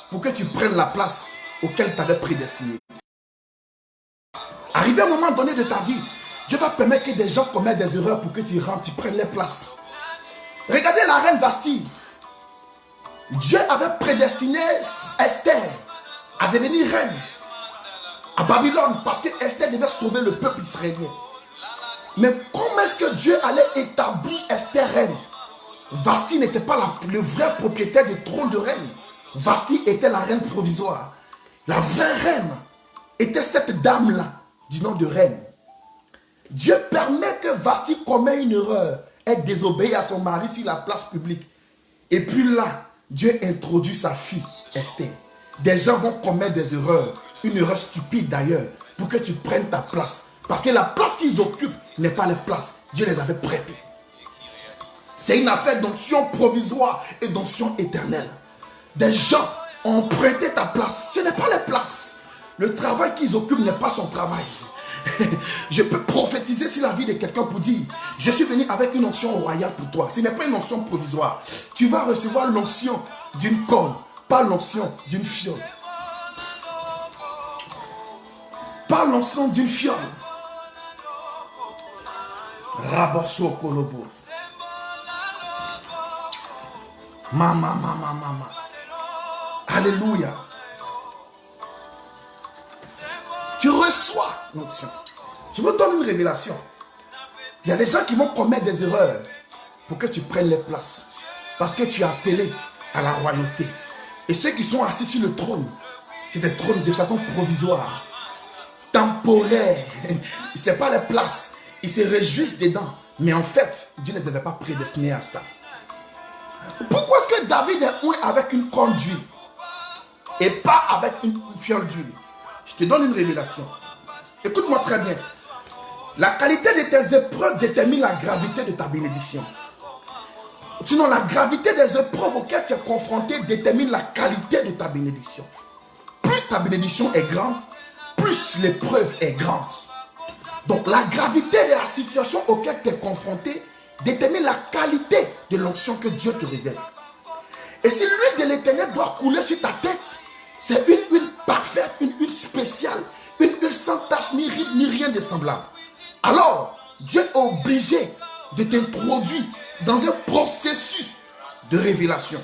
pour que tu prennes la place auquel tu avais prédestiné. Arrivé à un moment donné de ta vie, Dieu va permettre que des gens commettent des erreurs pour que tu rentres, tu prennes les places. Regardez la reine Vasti. Dieu avait prédestiné Esther à devenir reine à Babylone parce que Esther devait sauver le peuple israélien. Mais comment est-ce que Dieu allait établir Esther reine? Vasti n'était pas le vrai propriétaire du trône de reine. Vasti était la reine provisoire. La vraie reine était cette dame-là du nom de reine. Dieu permet que Vasti commette une erreur et désobéisse à son mari sur la place publique. Et puis là, Dieu introduit sa fille, Esther. Des gens vont commettre des erreurs, une erreur stupide d'ailleurs, pour que tu prennes ta place. Parce que la place qu'ils occupent n'est pas les places. Dieu les avait prêtées. C'est une affaire d'onction provisoire et d'onction éternelle. Des gens ont prêté ta place. Ce n'est pas les places. Le travail qu'ils occupent n'est pas son travail. Je peux prophétiser sur la vie de quelqu'un pour dire, je suis venu avec une onction royale pour toi. Ce n'est pas une onction provisoire. Tu vas recevoir l'onction d'une colle, pas l'onction d'une fiole. Pas l'onction d'une fiole. Rabosso Kolobo. Mama. Alléluia. Tu reçois l'onction. Je vous donne une révélation. Il y a des gens qui vont commettre des erreurs pour que tu prennes les places. Parce que tu es appelé à la royauté. Et ceux qui sont assis sur le trône, c'est des trônes de façon provisoire, temporaire. Ce n'est pas les places. Ils se réjouissent dedans. Mais en fait, Dieu ne les avait pas prédestinés à ça. Pourquoi est-ce que David est oint avec une corne d'huile et pas avec une fiole d'huile? Je te donne une révélation. Écoute-moi très bien. La qualité de tes épreuves détermine la gravité de ta bénédiction. Sinon, la gravité des épreuves auxquelles tu es confronté détermine la qualité de ta bénédiction. Plus ta bénédiction est grande, plus l'épreuve est grande. Donc, la gravité de la situation auquel tu es confronté détermine la qualité de l'onction que Dieu te réserve. Et si l'huile de l'Éternel doit couler sur ta tête, c'est une huile parfaite, une huile spéciale, une huile sans tache ni ride ni rien de semblable. Alors, Dieu est obligé de t'introduire dans un processus de révélation.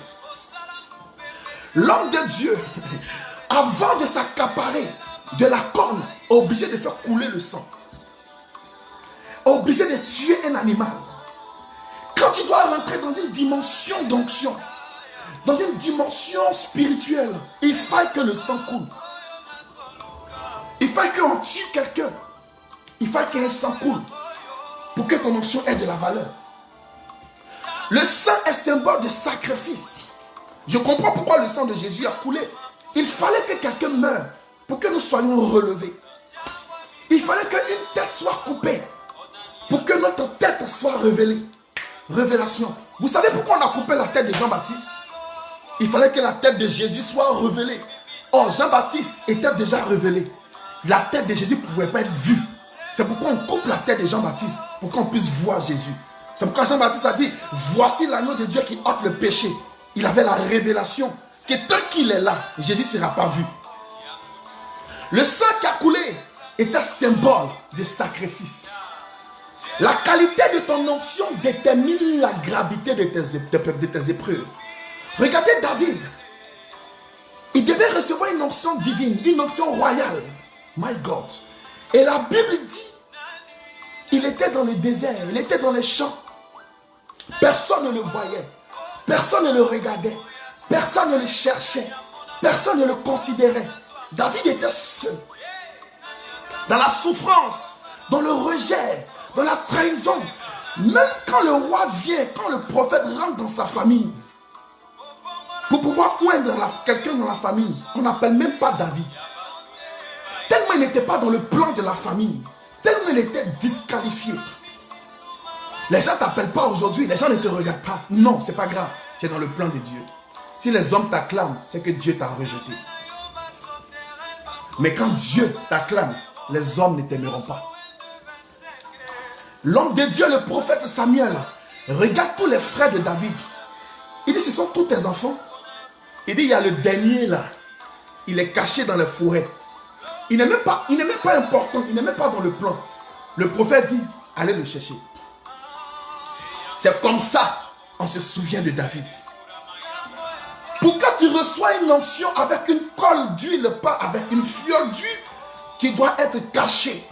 L'homme de Dieu, avant de s'accaparer de la corne, est obligé de faire couler le sang. Est obligé de tuer un animal. Quand tu dois rentrer dans une dimension d'onction, dans une dimension spirituelle, il faut que le sang coule. Il faut qu'on tue quelqu'un. Il faut qu'un sang coule pour que ton onction ait de la valeur. Le sang est symbole de sacrifice. Je comprends pourquoi le sang de Jésus a coulé. Il fallait que quelqu'un meure pour que nous soyons relevés. Il fallait qu'une tête soit coupée pour que notre tête soit révélée. Révélation. Vous savez pourquoi on a coupé la tête de Jean-Baptiste? Il fallait que la tête de Jésus soit révélée. Or, Jean-Baptiste était déjà révélé. La tête de Jésus ne pouvait pas être vue. C'est pourquoi on coupe la tête de Jean-Baptiste, pour qu'on puisse voir Jésus. C'est pourquoi Jean-Baptiste a dit, voici l'agneau de Dieu qui ôte le péché. Il avait la révélation que tant qu'il est là, Jésus ne sera pas vu. Le sang qui a coulé était symbole de sacrifice. La qualité de ton onction détermine la gravité de tes épreuves. Regardez David. Il devait recevoir une onction divine, une onction royale. My God. Et la Bible dit, il était dans le désert, il était dans les champs. Personne ne le voyait. Personne ne le regardait. Personne ne le cherchait. Personne ne le considérait. David était seul. Dans la souffrance, dans le rejet, dans la trahison. Même quand le roi vient, quand le prophète rentre dans sa famille, pour pouvoir oindre quelqu'un dans la famille, on n'appelle même pas David. Tellement il n'était pas dans le plan de la famille. Tellement il était disqualifié. Les gens ne t'appellent pas aujourd'hui. Les gens ne te regardent pas. Non, c'est pas grave. Tu es dans le plan de Dieu. Si les hommes t'acclament, c'est que Dieu t'a rejeté. Mais quand Dieu t'acclame, les hommes ne t'aimeront pas. L'homme de Dieu, le prophète Samuel, regarde tous les frères de David. Il dit, ce sont tous tes enfants. Il dit, il y a le dernier là. Il est caché dans les forêts. Il n'est même pas important. Il n'est même pas dans le plan. Le prophète dit, allez le chercher. C'est comme ça, on se souvient de David. Pour que tu reçois une onction avec une colle d'huile, pas avec une fiole d'huile, tu dois être caché.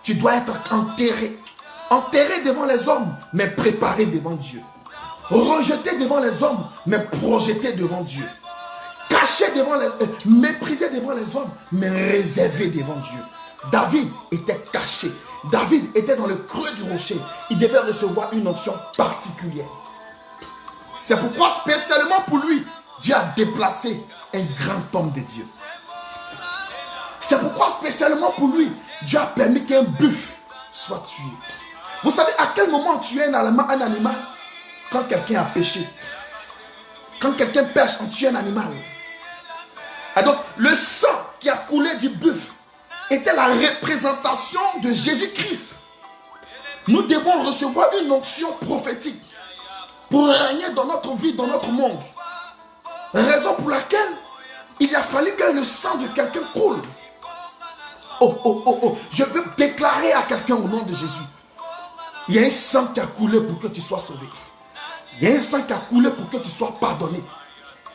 Tu dois être enterré. Enterré devant les hommes, mais préparé devant Dieu. Rejeté devant les hommes, mais projeté devant Dieu. Caché devant les méprisé devant les hommes, mais réservé devant Dieu. David était caché. David était dans le creux du rocher. Il devait recevoir une onction particulière. C'est pourquoi spécialement pour lui, Dieu a déplacé un grand homme de Dieu. C'est pourquoi spécialement pour lui, Dieu a permis qu'un buffle soit tué. Vous savez à quel moment tuer un animal? Quand quelqu'un a péché. Quand quelqu'un pêche, on tue un animal. Et donc, le sang qui a coulé du buffle était la représentation de Jésus-Christ. Nous devons recevoir une onction prophétique pour régner dans notre vie, dans notre monde. Raison pour laquelle il a fallu que le sang de quelqu'un coule. Oh, je veux déclarer à quelqu'un au nom de Jésus. Il y a un sang qui a coulé pour que tu sois sauvé. Il y a un sang qui a coulé pour que tu sois pardonné.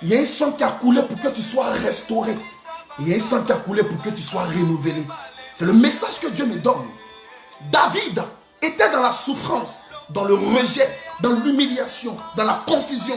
Il y a un sang qui a coulé pour que tu sois restauré. Il y a un sang qui a coulé pour que tu sois renouvelé. C'est le message que Dieu me donne. David était dans la souffrance, dans le rejet, dans l'humiliation, dans la confusion.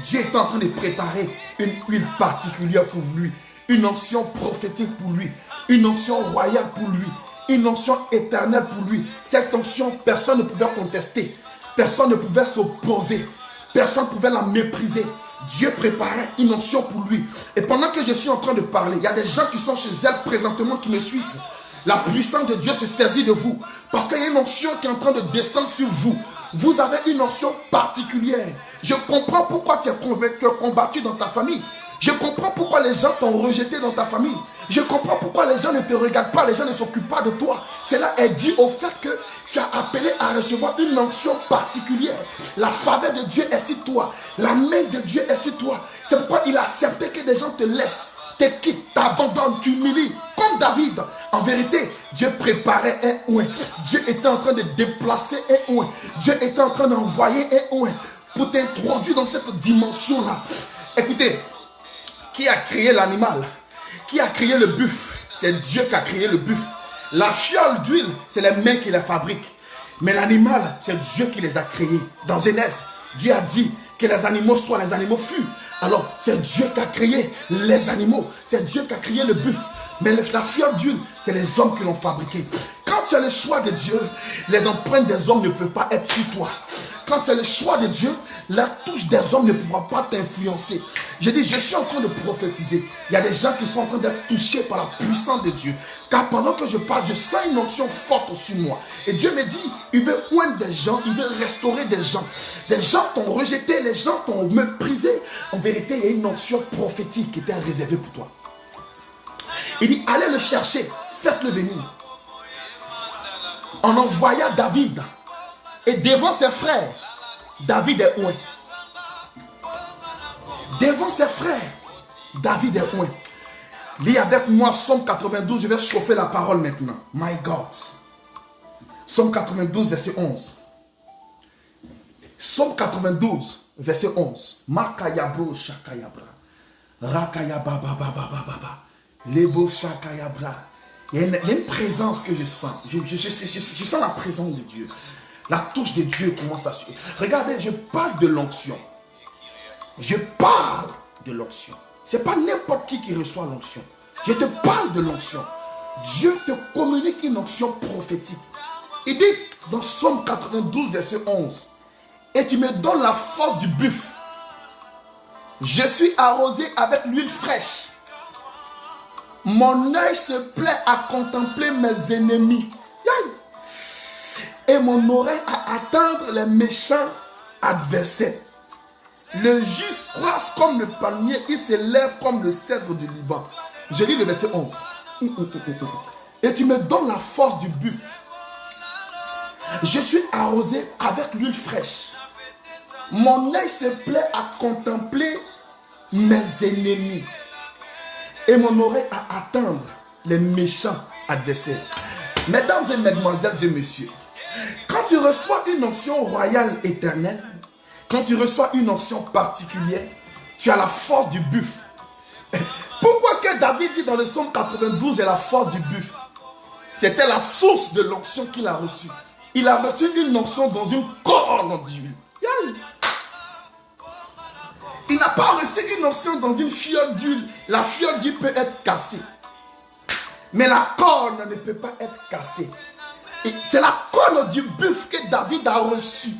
Dieu est en train de préparer une huile particulière pour lui. Une onction prophétique pour lui. Une onction royale pour lui. Une onction éternelle pour lui. Cette onction, personne ne pouvait contester. Personne ne pouvait s'opposer. Personne ne pouvait la mépriser. Dieu préparait une onction pour lui. Et pendant que je suis en train de parler, il y a des gens qui sont chez elle présentement qui me suivent. La puissance de Dieu se saisit de vous. Parce qu'il y a une onction qui est en train de descendre sur vous. Vous avez une onction particulière. Je comprends pourquoi tu es combattu dans ta famille. Je comprends pourquoi les gens t'ont rejeté dans ta famille. Je comprends pourquoi les gens ne te regardent pas, les gens ne s'occupent pas de toi. Cela est dû au fait que tu as appelé à recevoir une onction particulière. La faveur de Dieu est sur toi. La main de Dieu est sur toi. C'est pourquoi il a accepté que des gens te laissent, te quittent, t'abandonnent, t'humilient. Comme David. En vérité, Dieu préparait un oint. Dieu était en train de déplacer un oint. Dieu était en train d'envoyer un oint pour t'introduire dans cette dimension-là. Écoutez, qui a créé l'animal? Qui a créé le buffle? C'est Dieu qui a créé le buffle. La fiole d'huile, c'est les mains qui la fabriquent. Mais l'animal, c'est Dieu qui les a créés. Dans Genèse, Dieu a dit que les animaux soient, les animaux furent. Alors, c'est Dieu qui a créé les animaux. C'est Dieu qui a créé le buffle. Mais la fiole d'huile, c'est les hommes qui l'ont fabriqué. Quand tu as le choix de Dieu, les empreintes des hommes ne peuvent pas être sur toi. Quand tu as le choix de Dieu, la touche des hommes ne pourra pas t'influencer. Je dis, je suis en train de prophétiser. Il y a des gens qui sont en train d'être touchés par la puissance de Dieu. Car pendant que je parle, je sens une onction forte au-dessus de moi. Et Dieu me dit, il veut oindre des gens, il veut restaurer des gens. Des gens t'ont rejeté, les gens t'ont méprisé. En vérité, il y a une onction prophétique qui était réservée pour toi. Il dit, allez le chercher, faites-le venir. On envoya David. Et devant ses frères, David est oint. Devant ses frères, David est oint. Lis avec moi Somme 92, je vais chauffer la parole maintenant. My God. Somme 92, verset 11. Somme 92, verset 11. Makayabro shakayabra. Rakayababababababa. Lebo shakayabra. Il y a une présence que je sens. Je sens la présence de Dieu. La touche de Dieu commence à suivre. Regardez, je parle de l'onction. Je parle de l'onction. Ce n'est pas n'importe qui reçoit l'onction. Je te parle de l'onction. Dieu te communique une onction prophétique. Il dit dans Somme 92, verset 11. Et tu me donnes la force du buffle. Je suis arrosé avec l'huile fraîche. Mon œil se plaît à contempler mes ennemis. Et mon oreille à attendre les méchants adversaires. Le juste croise comme le palmier, il s'élève comme le cèdre du Liban. Je lis le verset 11. Et tu me donnes la force du buffle. Je suis arrosé avec l'huile fraîche. Mon œil se plaît à contempler mes ennemis et mon oreille à attendre les méchants adversaires. Mesdames et mesdemoiselles et messieurs, quand tu reçois une onction royale éternelle, quand tu reçois une onction particulière, tu as la force du buffle. Pourquoi est-ce que David dit dans le psaume 92 et la force du buffle? C'était la source de l'onction qu'il a reçue. Il a reçu une onction dans une corne d'huile. Il n'a pas reçu une onction dans une fiole d'huile. La fiole d'huile peut être cassée. Mais la corne ne peut pas être cassée. C'est la corne du buffle que David a reçue.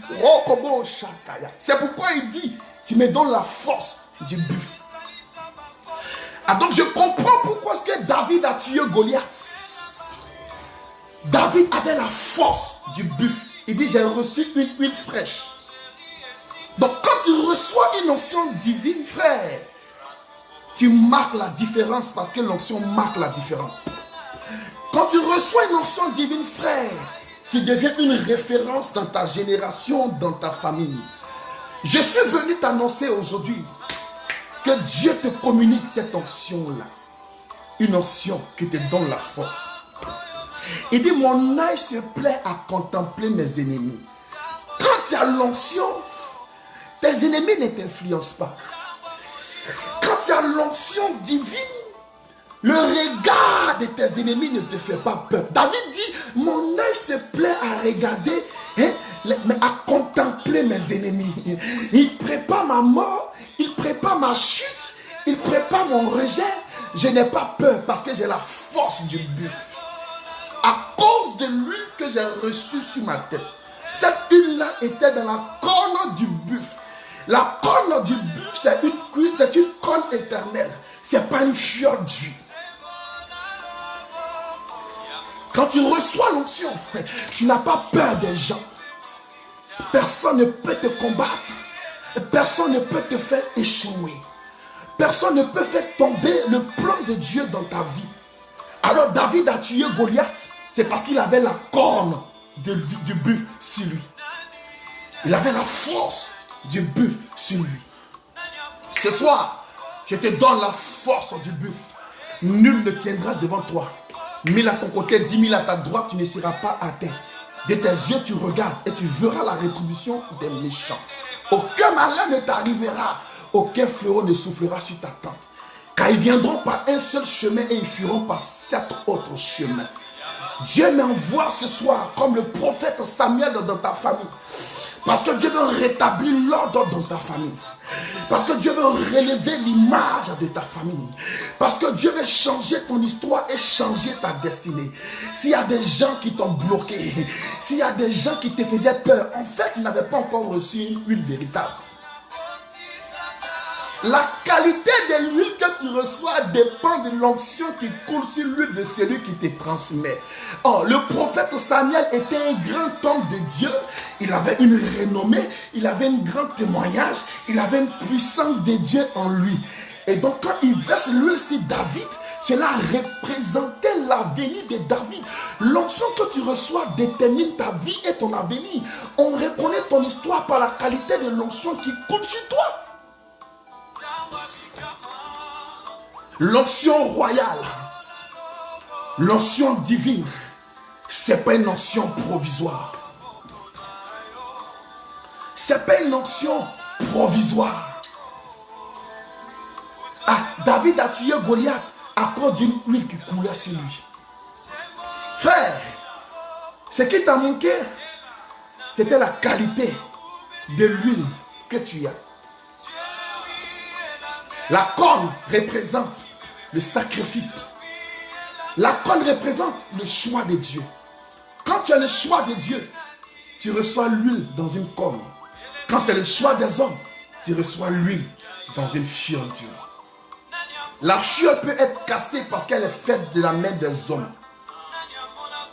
C'est pourquoi il dit, tu me donnes la force du buffle. Ah, donc je comprends pourquoi est-ce que David a tué Goliath. David avait la force du buffle. Il dit, j'ai reçu une huile fraîche. Donc quand tu reçois une onction divine, frère, tu marques la différence parce que l'onction marque la différence. Quand tu reçois une onction divine, frère, tu deviens une référence dans ta génération, dans ta famille. Je suis venu t'annoncer aujourd'hui que Dieu te communique cette onction-là. Une onction qui te donne la force. Il dit, mon œil se plaît à contempler mes ennemis. Quand tu as l'onction, tes ennemis ne t'influencent pas. Quand tu as l'onction divine, le regard de tes ennemis ne te fait pas peur. David dit, mon œil se plaît à regarder, mais à contempler mes ennemis. Il prépare ma mort, il prépare ma chute, il prépare mon rejet. Je n'ai pas peur parce que j'ai la force du buffle. À cause de l'huile que j'ai reçue sur ma tête. Cette huile-là était dans la corne du buffle. La corne du buffle, c'est une corne éternelle. Ce n'est pas une fiole d'huile. Quand tu reçois l'onction, tu n'as pas peur des gens. Personne ne peut te combattre. Personne ne peut te faire échouer. Personne ne peut faire tomber le plan de Dieu dans ta vie. Alors David a tué Goliath. C'est parce qu'il avait la corne du buffle sur lui. Il avait la force du buffle sur lui. Ce soir, je te donne la force du buffle. Nul ne tiendra devant toi. 1000 à ton côté, 10 000 à ta droite, tu ne seras pas atteint. De tes yeux, tu regardes et tu verras la rétribution des méchants. Aucun malheur ne t'arrivera. Aucun fleuron ne soufflera sur ta tente. Car ils viendront par un seul chemin et ils fuiront par 7 autres chemins. Dieu m'envoie ce soir comme le prophète Samuel dans ta famille. Parce que Dieu veut rétablir l'ordre dans ta famille. Parce que Dieu veut relever l'image de ta famille. Parce que Dieu veut changer ton histoire et changer ta destinée. S'il y a des gens qui t'ont bloqué, s'il y a des gens qui te faisaient peur, en fait, ils n'avaient pas encore reçu une huile véritable. La qualité de l'huile que tu reçois dépend de l'onction qui coule sur l'huile de celui qui te transmet. Oh, le prophète Samuel était un grand homme de Dieu. Il avait une renommée, il avait un grand témoignage, il avait une puissance de Dieu en lui. Et donc quand il verse l'huile sur David, cela représentait l'avenir de David. L'onction que tu reçois détermine ta vie et ton avenir. On reconnaît ton histoire par la qualité de l'onction qui coule sur toi. L'onction royale, l'onction divine, c'est pas une onction provisoire. C'est pas une onction provisoire. Ah, David a tué Goliath à cause d'une huile qui coulait sur lui. Frère, ce qui t'a manqué, c'était la qualité de l'huile que tu as. La corne représente le sacrifice. La corne représente le choix de Dieu. Quand tu as le choix de Dieu, tu reçois l'huile dans une corne. Quand tu as le choix des hommes, tu reçois l'huile dans une fiole d'huile. La fiole peut être cassée parce qu'elle est faite de la main des hommes.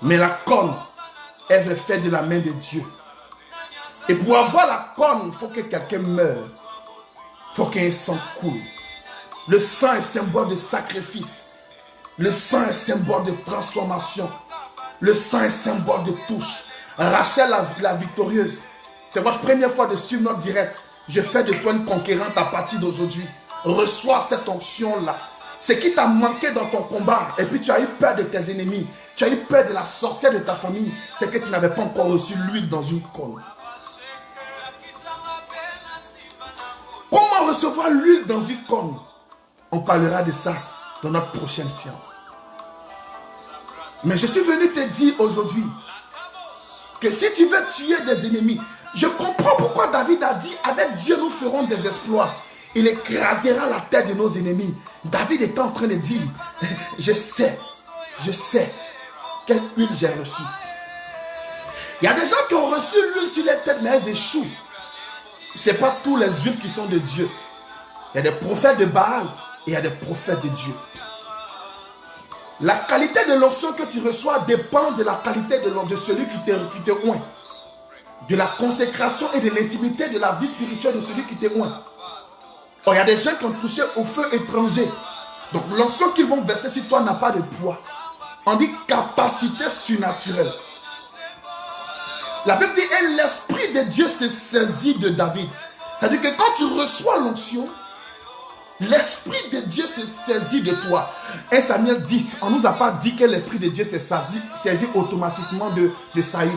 Mais la corne, elle est faite de la main de Dieu. Et pour avoir la corne, il faut que quelqu'un meure. Il faut qu'un sang coule. Le sang est symbole de sacrifice. Le sang est symbole de transformation. Le sang est symbole de touche. Rachel la victorieuse. C'est votre première fois de suivre notre direct. Je fais de toi une conquérante à partir d'aujourd'hui. Reçois cette onction-là. Ce qui t'a manqué dans ton combat, et puis tu as eu peur de tes ennemis, tu as eu peur de la sorcière de ta famille, c'est que tu n'avais pas encore reçu l'huile dans une corne. Comment recevoir l'huile dans une corne? On parlera de ça dans notre prochaine séance. Mais je suis venu te dire aujourd'hui que si tu veux tuer des ennemis, je comprends pourquoi David a dit, avec Dieu nous ferons des exploits. Il écrasera la tête de nos ennemis. David était en train de dire, je sais quelle huile j'ai reçue. Il y a des gens qui ont reçu l'huile sur les têtes, mais elles échouent. Ce n'est pas tous les huiles qui sont de Dieu. Il y a des prophètes de Baal et il y a des prophètes de Dieu. La qualité de l'onction que tu reçois dépend de la qualité de celui qui te oint. De la consécration et de l'intimité de la vie spirituelle de celui qui te oint. Oh, il y a des gens qui ont touché au feu étranger. Donc l'onction qu'ils vont verser sur toi n'a pas de poids. On dit capacité surnaturelle. La Bible dit, et l'Esprit de Dieu se saisit de David. C'est-à-dire que quand tu reçois l'onction, l'Esprit de Dieu se saisit de toi. 1 Samuel 10, on ne nous a pas dit que l'Esprit de Dieu se saisit automatiquement de Saül.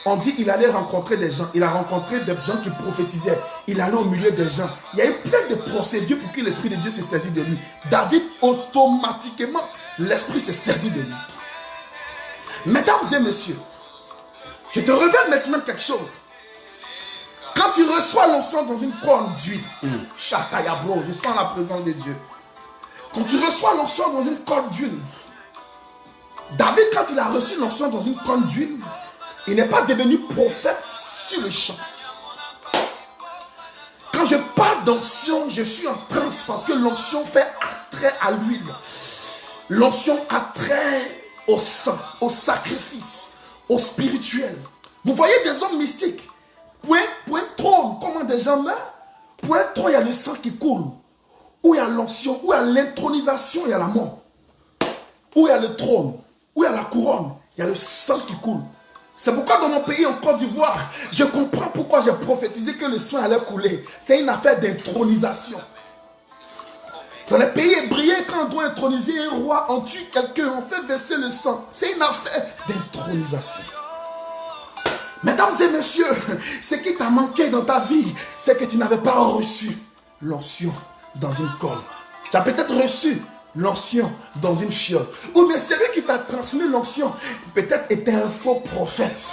On dit qu'il allait rencontrer des gens. Il a rencontré des gens qui prophétisaient. Il allait au milieu des gens. Il y a eu plein de procédures pour que l'Esprit de Dieu se saisisse de lui. David, automatiquement, l'Esprit se saisit de lui. Mesdames et messieurs, je te révèle maintenant quelque chose. Quand tu reçois l'onction dans une corne d'huile, Chakayabro, je sens la présence de Dieu. Quand tu reçois l'onction dans une corne d'huile, David, quand il a reçu l'onction dans une corne d'huile, il n'est pas devenu prophète sur le champ. Quand je parle d'onction, je suis en transe parce que l'onction fait attrait à l'huile. L'onction attrait au sang, au sacrifice, au spirituel. Vous voyez des hommes mystiques. Point trône, comment des gens meurent. Point trône, il y a le sang qui coule. Où il y a l'onction, où il y a l'intronisation, il y a la mort. Où il y a le trône, où il y a la couronne, il y a le sang qui coule. C'est pourquoi dans mon pays, en Côte d'Ivoire, je comprends pourquoi j'ai prophétisé que le sang allait couler. C'est une affaire d'intronisation. Dans les pays hébriens, quand on doit introniser un roi, on tue quelqu'un, on fait verser le sang. C'est une affaire d'intronisation. Mesdames et messieurs, ce qui t'a manqué dans ta vie, c'est que tu n'avais pas reçu l'onction dans une colle. Tu as peut-être reçu l'onction dans une fiole. Ou bien celui qui t'a transmis l'onction, peut-être était un faux prophète.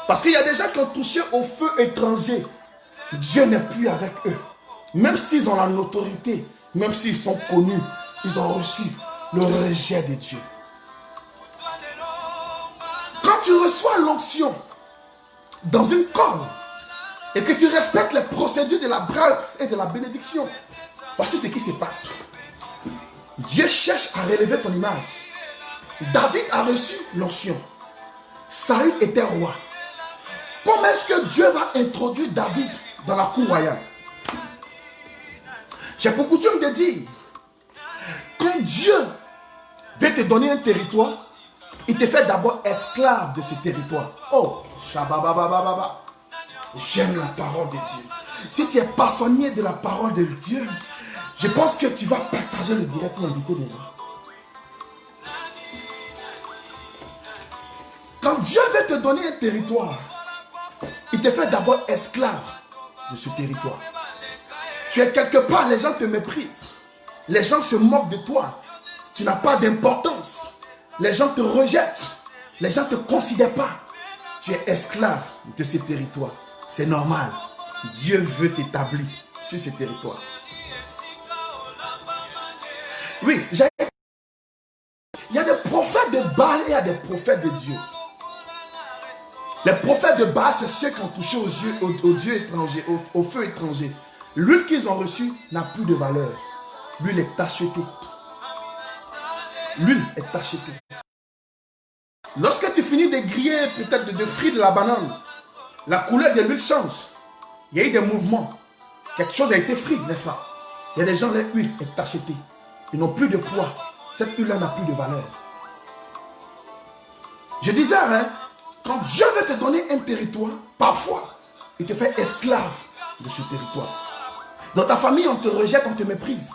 Parce qu'il y a des gens qui ont touché au feu étranger. Dieu n'est plus avec eux. Même s'ils ont la notoriété, même s'ils sont connus, ils ont reçu le rejet de Dieu. Quand tu reçois l'onction dans une corne et que tu respectes les procédures de la grâce et de la bénédiction, voici ce qui se passe. Dieu cherche à relever ton image. David a reçu l'onction. Saül était roi. Comment est-ce que Dieu va introduire David dans la cour royale? J'ai pour coutume de dire, quand Dieu veut te donner un territoire, il te fait d'abord esclave de ce territoire. Oh, shabababababa. J'aime la parole de Dieu. Si tu es passionné de la parole de Dieu, je pense que tu vas partager le direct pour inviter des gens. Quand Dieu veut te donner un territoire, il te fait d'abord esclave de ce territoire. Tu es quelque part, les gens te méprisent. Les gens se moquent de toi. Tu n'as pas d'importance. Les gens te rejettent. Les gens ne te considèrent pas. Tu es esclave de ce territoire. C'est normal. Dieu veut t'établir sur ce territoire. Oui, il y a des prophètes de Baal et il y a des prophètes de Dieu. Les prophètes de Baal, c'est ceux qui ont touché aux dieux étrangers, au feu étranger. L'huile qu'ils ont reçue n'a plus de valeur. L'huile est achetée. L'huile est achetée. Lorsque tu finis de griller peut-être de frire de la banane, la couleur de l'huile change. Il y a eu des mouvements. Quelque chose a été frit, n'est-ce pas? Il y a des gens, l'huile est achetée. Ils n'ont plus de poids. Cette huile-là n'a plus de valeur. Je disais, Quand Dieu veut te donner un territoire, parfois, il te fait esclave de ce territoire. Dans ta famille, on te rejette, on te méprise.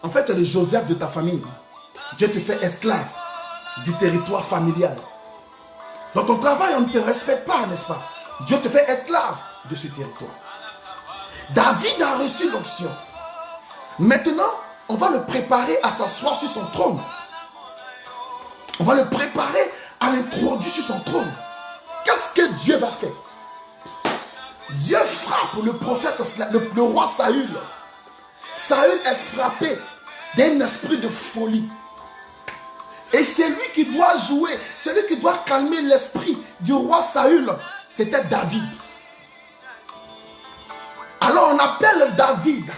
En fait, c'est le Joseph de ta famille. Dieu te fait esclave du territoire familial. Dans ton travail, on ne te respecte pas, n'est-ce pas? Dieu te fait esclave de ce territoire. David a reçu l'onction. Maintenant, on va le préparer à s'asseoir sur son trône. On va le préparer à l'introduire sur son trône. Qu'est-ce que Dieu va faire? Dieu frappe le prophète, le roi Saül. Saül est frappé d'un esprit de folie. Et c'est lui qui doit jouer, celui qui doit calmer l'esprit du roi Saül, c'était David. Alors on appelle David.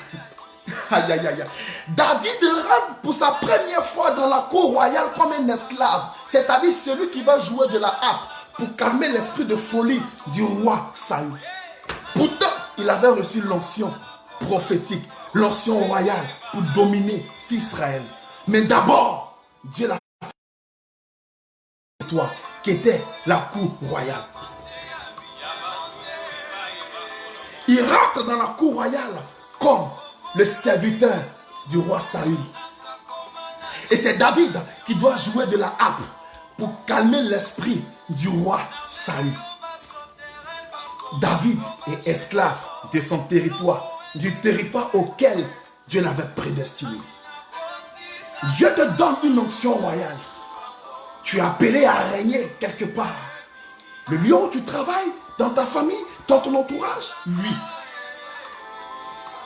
Aïe, aïe, aïe. David rentre pour sa première fois dans la cour royale comme un esclave. C'est-à-dire celui qui va jouer de la harpe pour calmer l'esprit de folie du roi Saül. Pourtant, il avait reçu l'onction prophétique, l'onction royale pour dominer sur Israël. Mais d'abord, Dieu l'a fait toi, qui était la cour royale. Il rentre dans la cour royale comme le serviteur du roi Saül. Et c'est David qui doit jouer de la harpe pour calmer l'esprit du roi Saül. David est esclave de son territoire, du territoire auquel Dieu l'avait prédestiné. Dieu te donne une onction royale. Tu es appelé à régner quelque part. Le lieu où tu travailles, dans ta famille, dans ton entourage, oui.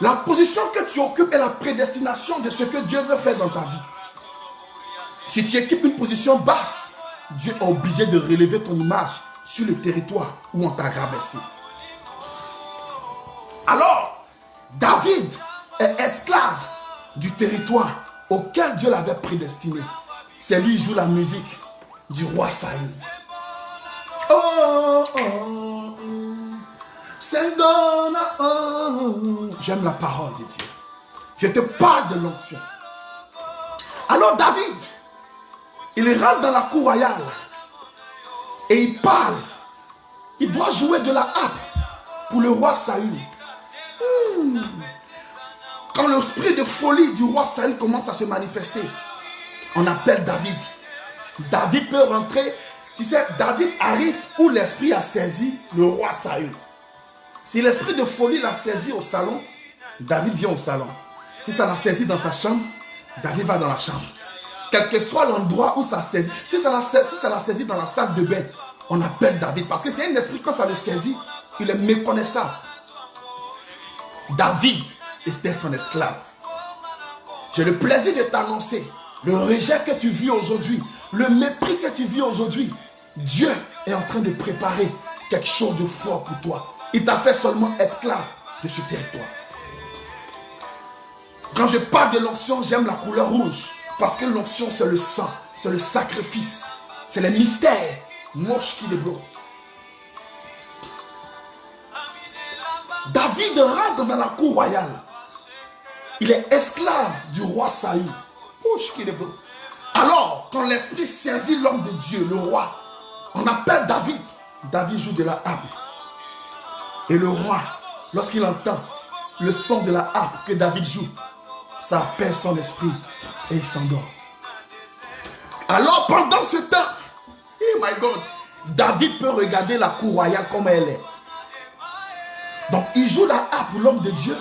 La position que tu occupes est la prédestination de ce que Dieu veut faire dans ta vie. Si tu occupes une position basse, Dieu est obligé de relever ton image sur le territoire où on t'a rabaissé. Alors, David est esclave du territoire auquel Dieu l'avait prédestiné. C'est lui qui joue la musique du roi Saül. Oh, oh, oh. J'aime la parole de Dieu. Je te parle de l'onction. Alors David, il rentre dans la cour royale et il parle. Il doit jouer de la harpe pour le roi Saül. Quand l'esprit de folie du roi Saül commence à se manifester, on appelle David. David peut rentrer. Tu sais, David arrive où l'esprit a saisi le roi Saül. Si l'esprit de folie l'a saisi au salon, David vient au salon. Si ça l'a saisi dans sa chambre, David va dans la chambre. Quel que soit l'endroit où ça saisit. Si ça l'a saisi dans la salle de bain, on appelle David. Parce que c'est un esprit, quand ça le saisit, il est méconnaissable. David était son esclave. J'ai le plaisir de t'annoncer le rejet que tu vis aujourd'hui, le mépris que tu vis aujourd'hui. Dieu est en train de préparer quelque chose de fort pour toi. Il t'a fait seulement esclave de ce territoire. Quand je parle de l'onction, j'aime la couleur rouge. Parce que l'onction, c'est le sang, c'est le sacrifice, c'est le mystère. Moche qui débloque. David rentre dans la cour royale. Il est esclave du roi Saül. Moche qui débloque. Alors, quand l'esprit saisit l'homme de Dieu, le roi, on appelle David. David joue de la harpe. Et le roi, lorsqu'il entend le son de la harpe que David joue, ça apaise son esprit et il s'endort. Alors pendant ce temps, oh my God, David peut regarder la cour royale comme elle est. Donc il joue la harpe pour l'homme de Dieu.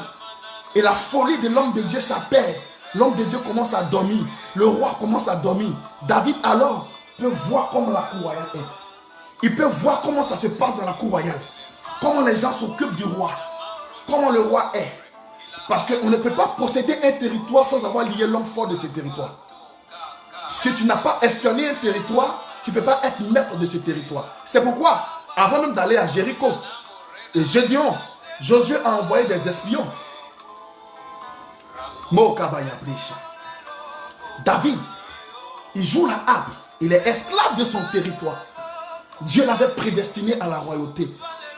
Et la folie de l'homme de Dieu s'apaise. L'homme de Dieu commence à dormir. Le roi commence à dormir. David alors peut voir comment la cour royale est. Il peut voir comment ça se passe dans la cour royale. Comment les gens s'occupent du roi. Comment le roi est. Parce qu'on ne peut pas posséder un territoire sans avoir lié l'homme fort de ce territoire. Si tu n'as pas espionné un territoire, tu ne peux pas être maître de ce territoire. C'est pourquoi, avant même d'aller à Jéricho, Gédéon, Josué a envoyé des espions. David, il joue la harpe. Il est esclave de son territoire. Dieu l'avait prédestiné à la royauté.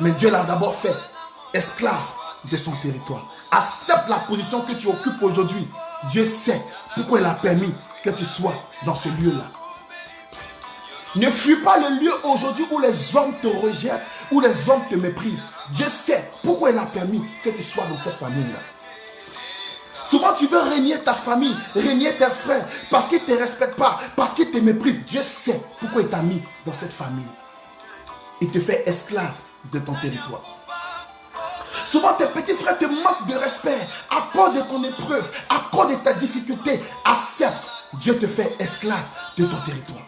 Mais Dieu l'a d'abord fait esclave de son territoire. Accepte la position que tu occupes aujourd'hui. Dieu sait pourquoi il a permis que tu sois dans ce lieu-là. Ne fuis pas le lieu aujourd'hui où les hommes te rejettent, où les hommes te méprisent. Dieu sait pourquoi il a permis que tu sois dans cette famille-là. Souvent, tu veux régner ta famille, régner tes frères, parce qu'ils ne te respectent pas, parce qu'ils te méprisent. Dieu sait pourquoi il t'a mis dans cette famille. Il te fait esclave de ton territoire. Souvent, tes petits frères te manquent de respect à cause de ton épreuve, à cause de ta difficulté. Accepte, Dieu te fait esclave de ton territoire.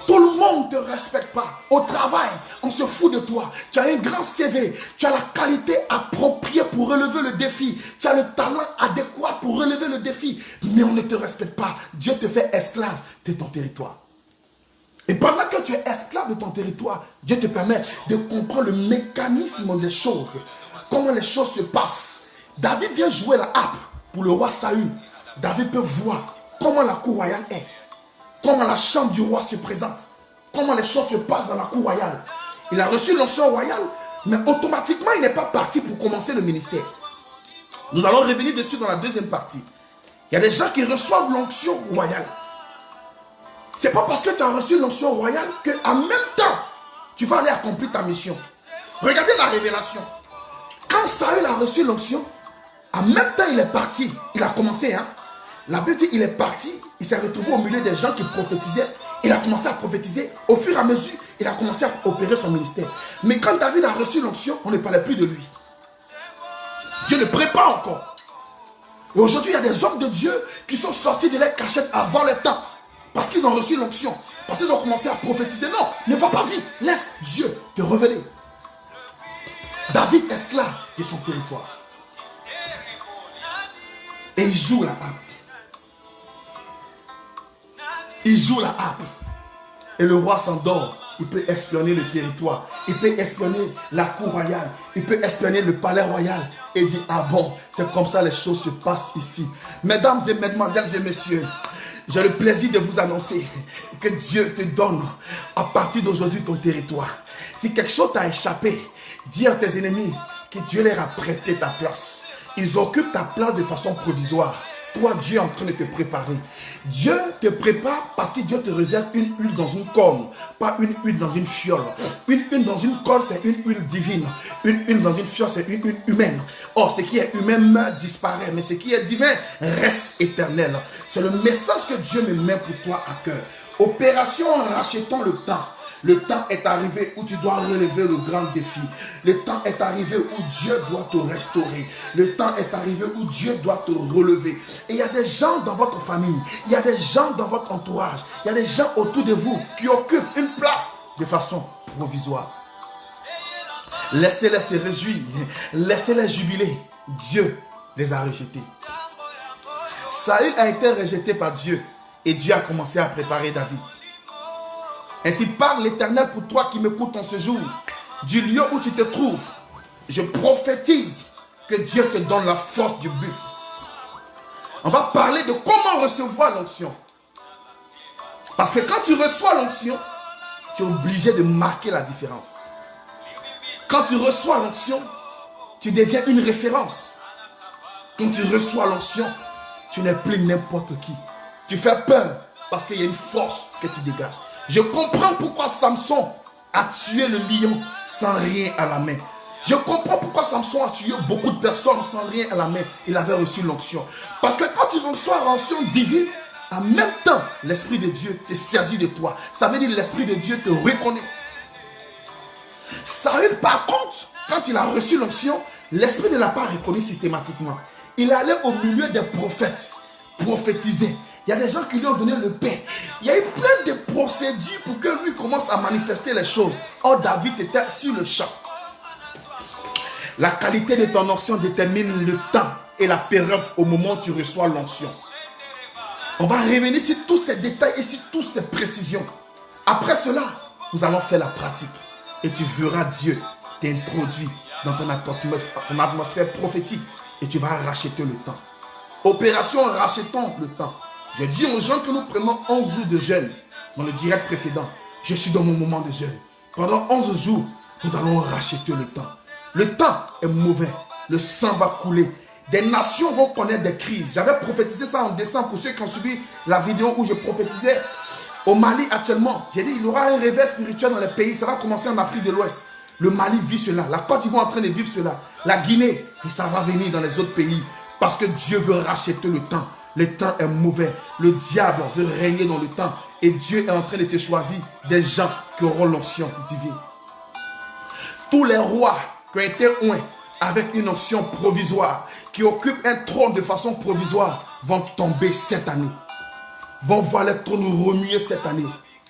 Tout le monde ne te respecte pas. Au travail, on se fout de toi. Tu as un grand CV. Tu as la qualité appropriée pour relever le défi. Tu as le talent adéquat pour relever le défi. Mais on ne te respecte pas. Dieu te fait esclave de ton territoire. Et pendant que tu es esclave de ton territoire, Dieu te permet de comprendre le mécanisme des choses. Comment les choses se passent. David vient jouer la harpe pour le roi Saül. David peut voir comment la cour royale est. Comment la chambre du roi se présente. Comment les choses se passent dans la cour royale. Il a reçu l'onction royale, mais automatiquement, il n'est pas parti pour commencer le ministère. Nous allons revenir dessus dans la deuxième partie. Il y a des gens qui reçoivent l'onction royale. Ce n'est pas parce que tu as reçu l'onction royale qu'en même temps, tu vas aller accomplir ta mission. Regardez la révélation. Quand Saül a reçu l'onction, en même temps, il est parti. Il a commencé, hein. La Bible dit qu'il est parti, il s'est retrouvé au milieu des gens qui prophétisaient. Il a commencé à prophétiser. Au fur et à mesure, il a commencé à opérer son ministère. Mais quand David a reçu l'onction, on ne parlait plus de lui. Dieu le prépare encore. Et aujourd'hui, il y a des hommes de Dieu qui sont sortis de leur cachette avant le temps. Parce qu'ils ont reçu l'onction. Parce qu'ils ont commencé à prophétiser. Non, ne va pas vite. Laisse Dieu te révéler. David esclave de son territoire. Et il joue la harpe. Il joue la harpe. Et le roi s'endort. Il peut espionner le territoire. Il peut espionner la cour royale. Il peut espionner le palais royal. Et dit, ah bon, c'est comme ça les choses se passent ici. Mesdames et mesdemoiselles et messieurs, j'ai le plaisir de vous annoncer que Dieu te donne à partir d'aujourd'hui ton territoire. Si quelque chose t'a échappé, dis à tes ennemis que Dieu leur a prêté ta place. Ils occupent ta place de façon provisoire. Toi, Dieu est en train de te préparer. Dieu te prépare parce que Dieu te réserve une huile dans une corne, pas une huile dans une fiole. Une huile dans une corne, c'est une huile divine. Une huile dans une fiole, c'est une huile humaine. Or, ce qui est humain meurt, disparaît, mais ce qui est divin reste éternel. C'est le message que Dieu me met pour toi à cœur. Opération rachetons le temps. Le temps est arrivé où tu dois relever le grand défi. Le temps est arrivé où Dieu doit te restaurer. Le temps est arrivé où Dieu doit te relever. Et il y a des gens dans votre famille, il y a des gens dans votre entourage, il y a des gens autour de vous qui occupent une place de façon provisoire. Laissez-les se réjouir, laissez-les jubiler. Dieu les a rejetés. Saül a été rejeté par Dieu et Dieu a commencé à préparer David. Ainsi parle l'Éternel pour toi qui m'écoutes en ce jour. Du lieu où tu te trouves, je prophétise que Dieu te donne la force du buffle. On va parler de comment recevoir l'onction. Parce que quand tu reçois l'onction, tu es obligé de marquer la différence. Quand tu reçois l'onction, tu deviens une référence. Quand tu reçois l'onction, tu n'es plus n'importe qui. Tu fais peur parce qu'il y a une force que tu dégages. Je comprends pourquoi Samson a tué le lion sans rien à la main. Je comprends pourquoi Samson a tué beaucoup de personnes sans rien à la main. Il avait reçu l'onction. Parce que quand tu reçois l'onction divine, en même temps, l'Esprit de Dieu s'est saisi de toi. Ça veut dire que l'Esprit de Dieu te reconnaît. Saül, par contre, quand il a reçu l'onction, l'Esprit ne l'a pas reconnu systématiquement. Il allait au milieu des prophètes, prophétiser. Il y a des gens qui lui ont donné le pain. Il y a eu plein de procédures pour que lui commence à manifester les choses. Or, David était sur le champ. La qualité de ton onction détermine le temps et la période au moment où tu reçois l'onction. On va revenir sur tous ces détails et sur toutes ces précisions. Après cela, nous allons faire la pratique. Et tu verras Dieu t'introduire dans ton atmosphère prophétique. Et tu vas racheter le temps. Opération rachetons le temps. Je dis aux gens que nous prenons 11 jours de jeûne. Dans le direct précédent, je suis dans mon moment de jeûne. Pendant 11 jours, nous allons racheter le temps. Le temps est mauvais. Le sang va couler. Des nations vont connaître des crises. J'avais prophétisé ça en décembre pour ceux qui ont suivi la vidéo où je prophétisais. Au Mali actuellement, j'ai dit, il y aura un réveil spirituel dans les pays. Ça va commencer en Afrique de l'Ouest. Le Mali vit cela. La Côte d'Ivoire est en train de vivre cela. La Guinée. Et ça va venir dans les autres pays. Parce que Dieu veut racheter le temps. Le temps est mauvais. Le diable veut régner dans le temps. Et Dieu est en train de se choisir des gens qui auront l'onction divine. Tous les rois qui ont été oints avec une onction provisoire, qui occupent un trône de façon provisoire, vont tomber cette année. Vont voir les trônes remuer cette année.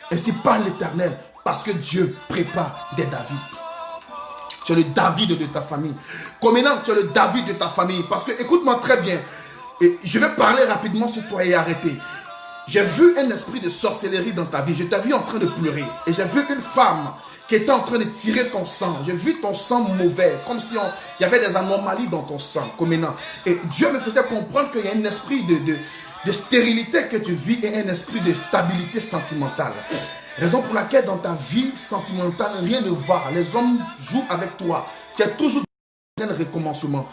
Et c'est par l'Éternel, parce que Dieu prépare des David. Tu es le David de ta famille. Coménant, tu es le David de ta famille. Parce que, écoute-moi très bien, et je vais parler rapidement sur toi et arrêter. J'ai vu un esprit de sorcellerie dans ta vie. Je t'ai vu en train de pleurer. Et j'ai vu une femme qui était en train de tirer ton sang. J'ai vu ton sang mauvais, comme si il y avait des anomalies dans ton sang, coménant. Et Dieu me faisait comprendre qu'il y a un esprit de stérilité que tu vis et un esprit de stabilité sentimentale. Raison pour laquelle dans ta vie sentimentale, rien ne va. Les hommes jouent avec toi. Tu es toujours dans un recommencement.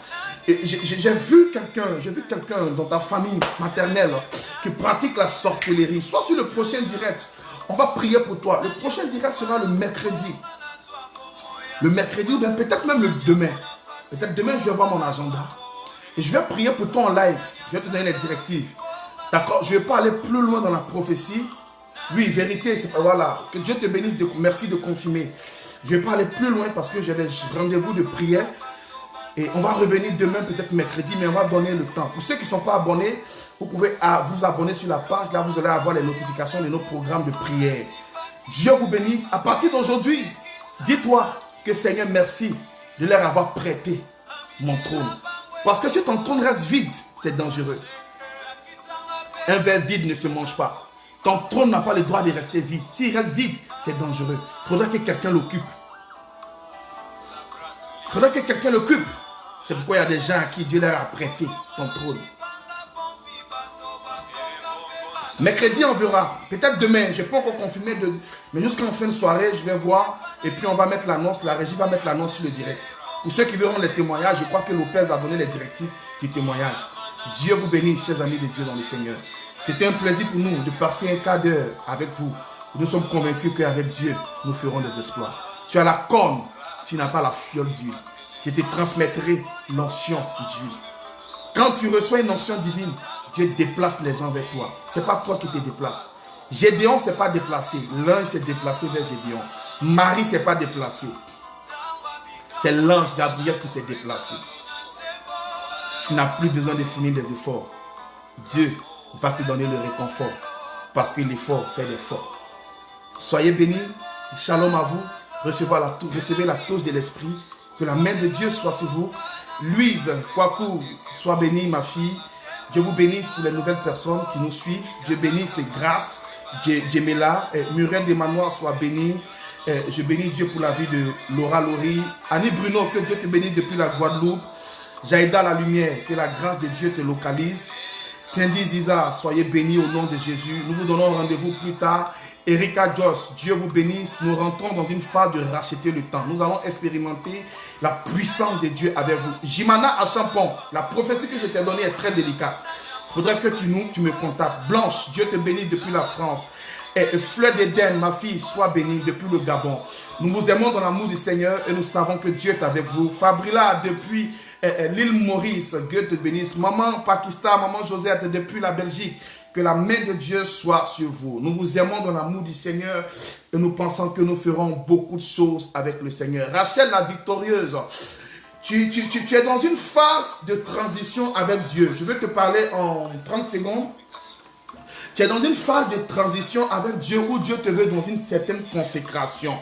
Et j'ai vu quelqu'un dans ta famille maternelle qui pratique la sorcellerie. Soit sur le prochain direct, on va prier pour toi. Le prochain direct sera le mercredi. Le mercredi ou bien peut-être même le demain. Peut-être demain, je vais voir mon agenda. Et je vais prier pour toi en live. Je vais te donner les directives. D'accord? Je ne vais pas aller plus loin dans la prophétie. Oui, vérité, c'est pas voilà. Que Dieu te bénisse. Merci de confirmer. Je ne vais pas aller plus loin parce que j'ai des rendez-vous de prière. Et on va revenir demain, peut-être mercredi, mais on va donner le temps. Pour ceux qui ne sont pas abonnés, vous pouvez vous abonner sur la page. Là, vous allez avoir les notifications de nos programmes de prière. Dieu vous bénisse. À partir d'aujourd'hui, dis-toi que Seigneur, merci de leur avoir prêté mon trône. Parce que si ton trône reste vide, c'est dangereux. Un verre vide ne se mange pas. Ton trône n'a pas le droit de rester vide. S'il reste vide, c'est dangereux. Il faudra que quelqu'un l'occupe. Il faudra que quelqu'un l'occupe. C'est pourquoi il y a des gens à qui Dieu leur a prêté ton trône. Mercredi, on verra. Peut-être demain, je n'ai pas encore confirmé. Mais jusqu'en fin de soirée, je vais voir. Et puis, on va mettre l'annonce. La régie va mettre l'annonce sur le direct. Pour ceux qui verront les témoignages, je crois que Lopez a donné les directives du témoignage. Dieu vous bénisse, chers amis de Dieu dans le Seigneur. C'était un plaisir pour nous de passer un quart d'heure avec vous. Nous sommes convaincus qu'avec Dieu, nous ferons des exploits. Tu as la corne, tu n'as pas la fiole d'huile. Je te transmettrai l'onction d'huile. Quand tu reçois une onction divine, Dieu déplace les gens vers toi. Ce n'est pas toi qui te déplaces. Gédéon ne s'est pas déplacé. L'ange s'est déplacé vers Gédéon. Marie ne s'est pas déplacée. C'est l'ange Gabriel qui s'est déplacé. Tu n'as plus besoin de finir des efforts. Dieu va te donner le réconfort. Parce que l'effort fait l'effort. Soyez bénis. Shalom à vous. Recevez la touche de l'esprit. Que la main de Dieu soit sur vous. Louise Kwaku, sois bénie ma fille. Dieu vous bénisse pour les nouvelles personnes qui nous suivent. Dieu bénisse et grâce. Djemela, Muriel Desmanois, sois bénie. Je bénis Dieu pour la vie de Laura Laurie. Annie Bruno, que Dieu te bénisse depuis la Guadeloupe. Jaïda la lumière, que la grâce de Dieu te localise. Cindy Ziza, soyez bénis au nom de Jésus. Nous vous donnons rendez-vous plus tard. Erika Joss, Dieu vous bénisse. Nous rentrons dans une phase de racheter le temps. Nous allons expérimenter la puissance de Dieu avec vous. Jimana à Champon, la prophétie que je t'ai donnée est très délicate. Il faudrait que tu me contactes. Blanche, Dieu te bénisse depuis la France. Et Fleur d'Éden, ma fille, sois bénie depuis le Gabon. Nous vous aimons dans l'amour du Seigneur et nous savons que Dieu est avec vous. Fabrila, depuis l'île Maurice, Dieu te bénisse. Maman Pakistan, maman Josette, depuis la Belgique. Que la main de Dieu soit sur vous. Nous vous aimons dans l'amour du Seigneur et nous pensons que nous ferons beaucoup de choses avec le Seigneur. Rachel la victorieuse, tu es dans une phase de transition avec Dieu. Je vais te parler en 30 secondes. Tu es dans une phase de transition avec Dieu où Dieu te veut dans une certaine consécration.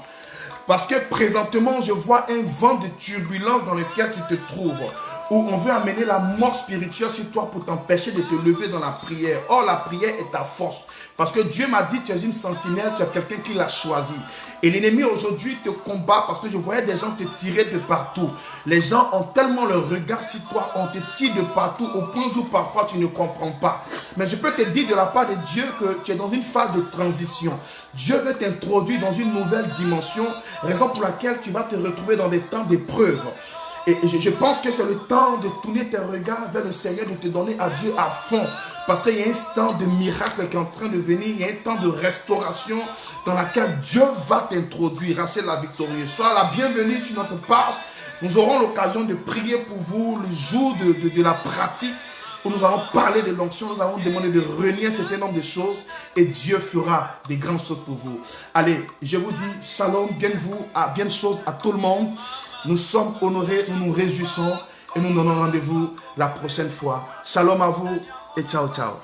Parce que présentement, je vois un vent de turbulence dans lequel tu te trouves. Où on veut amener la mort spirituelle sur toi pour t'empêcher de te lever dans la prière. Or, la prière est ta force. Parce que Dieu m'a dit, tu es une sentinelle, tu es quelqu'un qui l'a choisi. Et l'ennemi aujourd'hui te combat parce que je voyais des gens te tirer de partout. Les gens ont tellement le regard sur toi, on te tire de partout au point où parfois tu ne comprends pas. Mais je peux te dire de la part de Dieu que tu es dans une phase de transition. Dieu veut t'introduire dans une nouvelle dimension, raison pour laquelle tu vas te retrouver dans des temps d'épreuve. Et je pense que c'est le temps de tourner tes regards vers le Seigneur, de te donner à Dieu à fond. Parce qu'il y a un temps de miracle qui est en train de venir. Il y a un temps de restauration dans laquelle Dieu va t'introduire. Rachel la victorieuse. Sois la bienvenue sur notre page. Nous aurons l'occasion de prier pour vous le jour de la pratique, où nous allons parler de l'onction, nous allons demander de renier un certain nombre de choses et Dieu fera des grandes choses pour vous. Allez, je vous dis shalom, bien de choses à tout le monde. Nous sommes honorés, nous nous réjouissons et nous nous donnons rendez-vous la prochaine fois. Shalom à vous et ciao, ciao.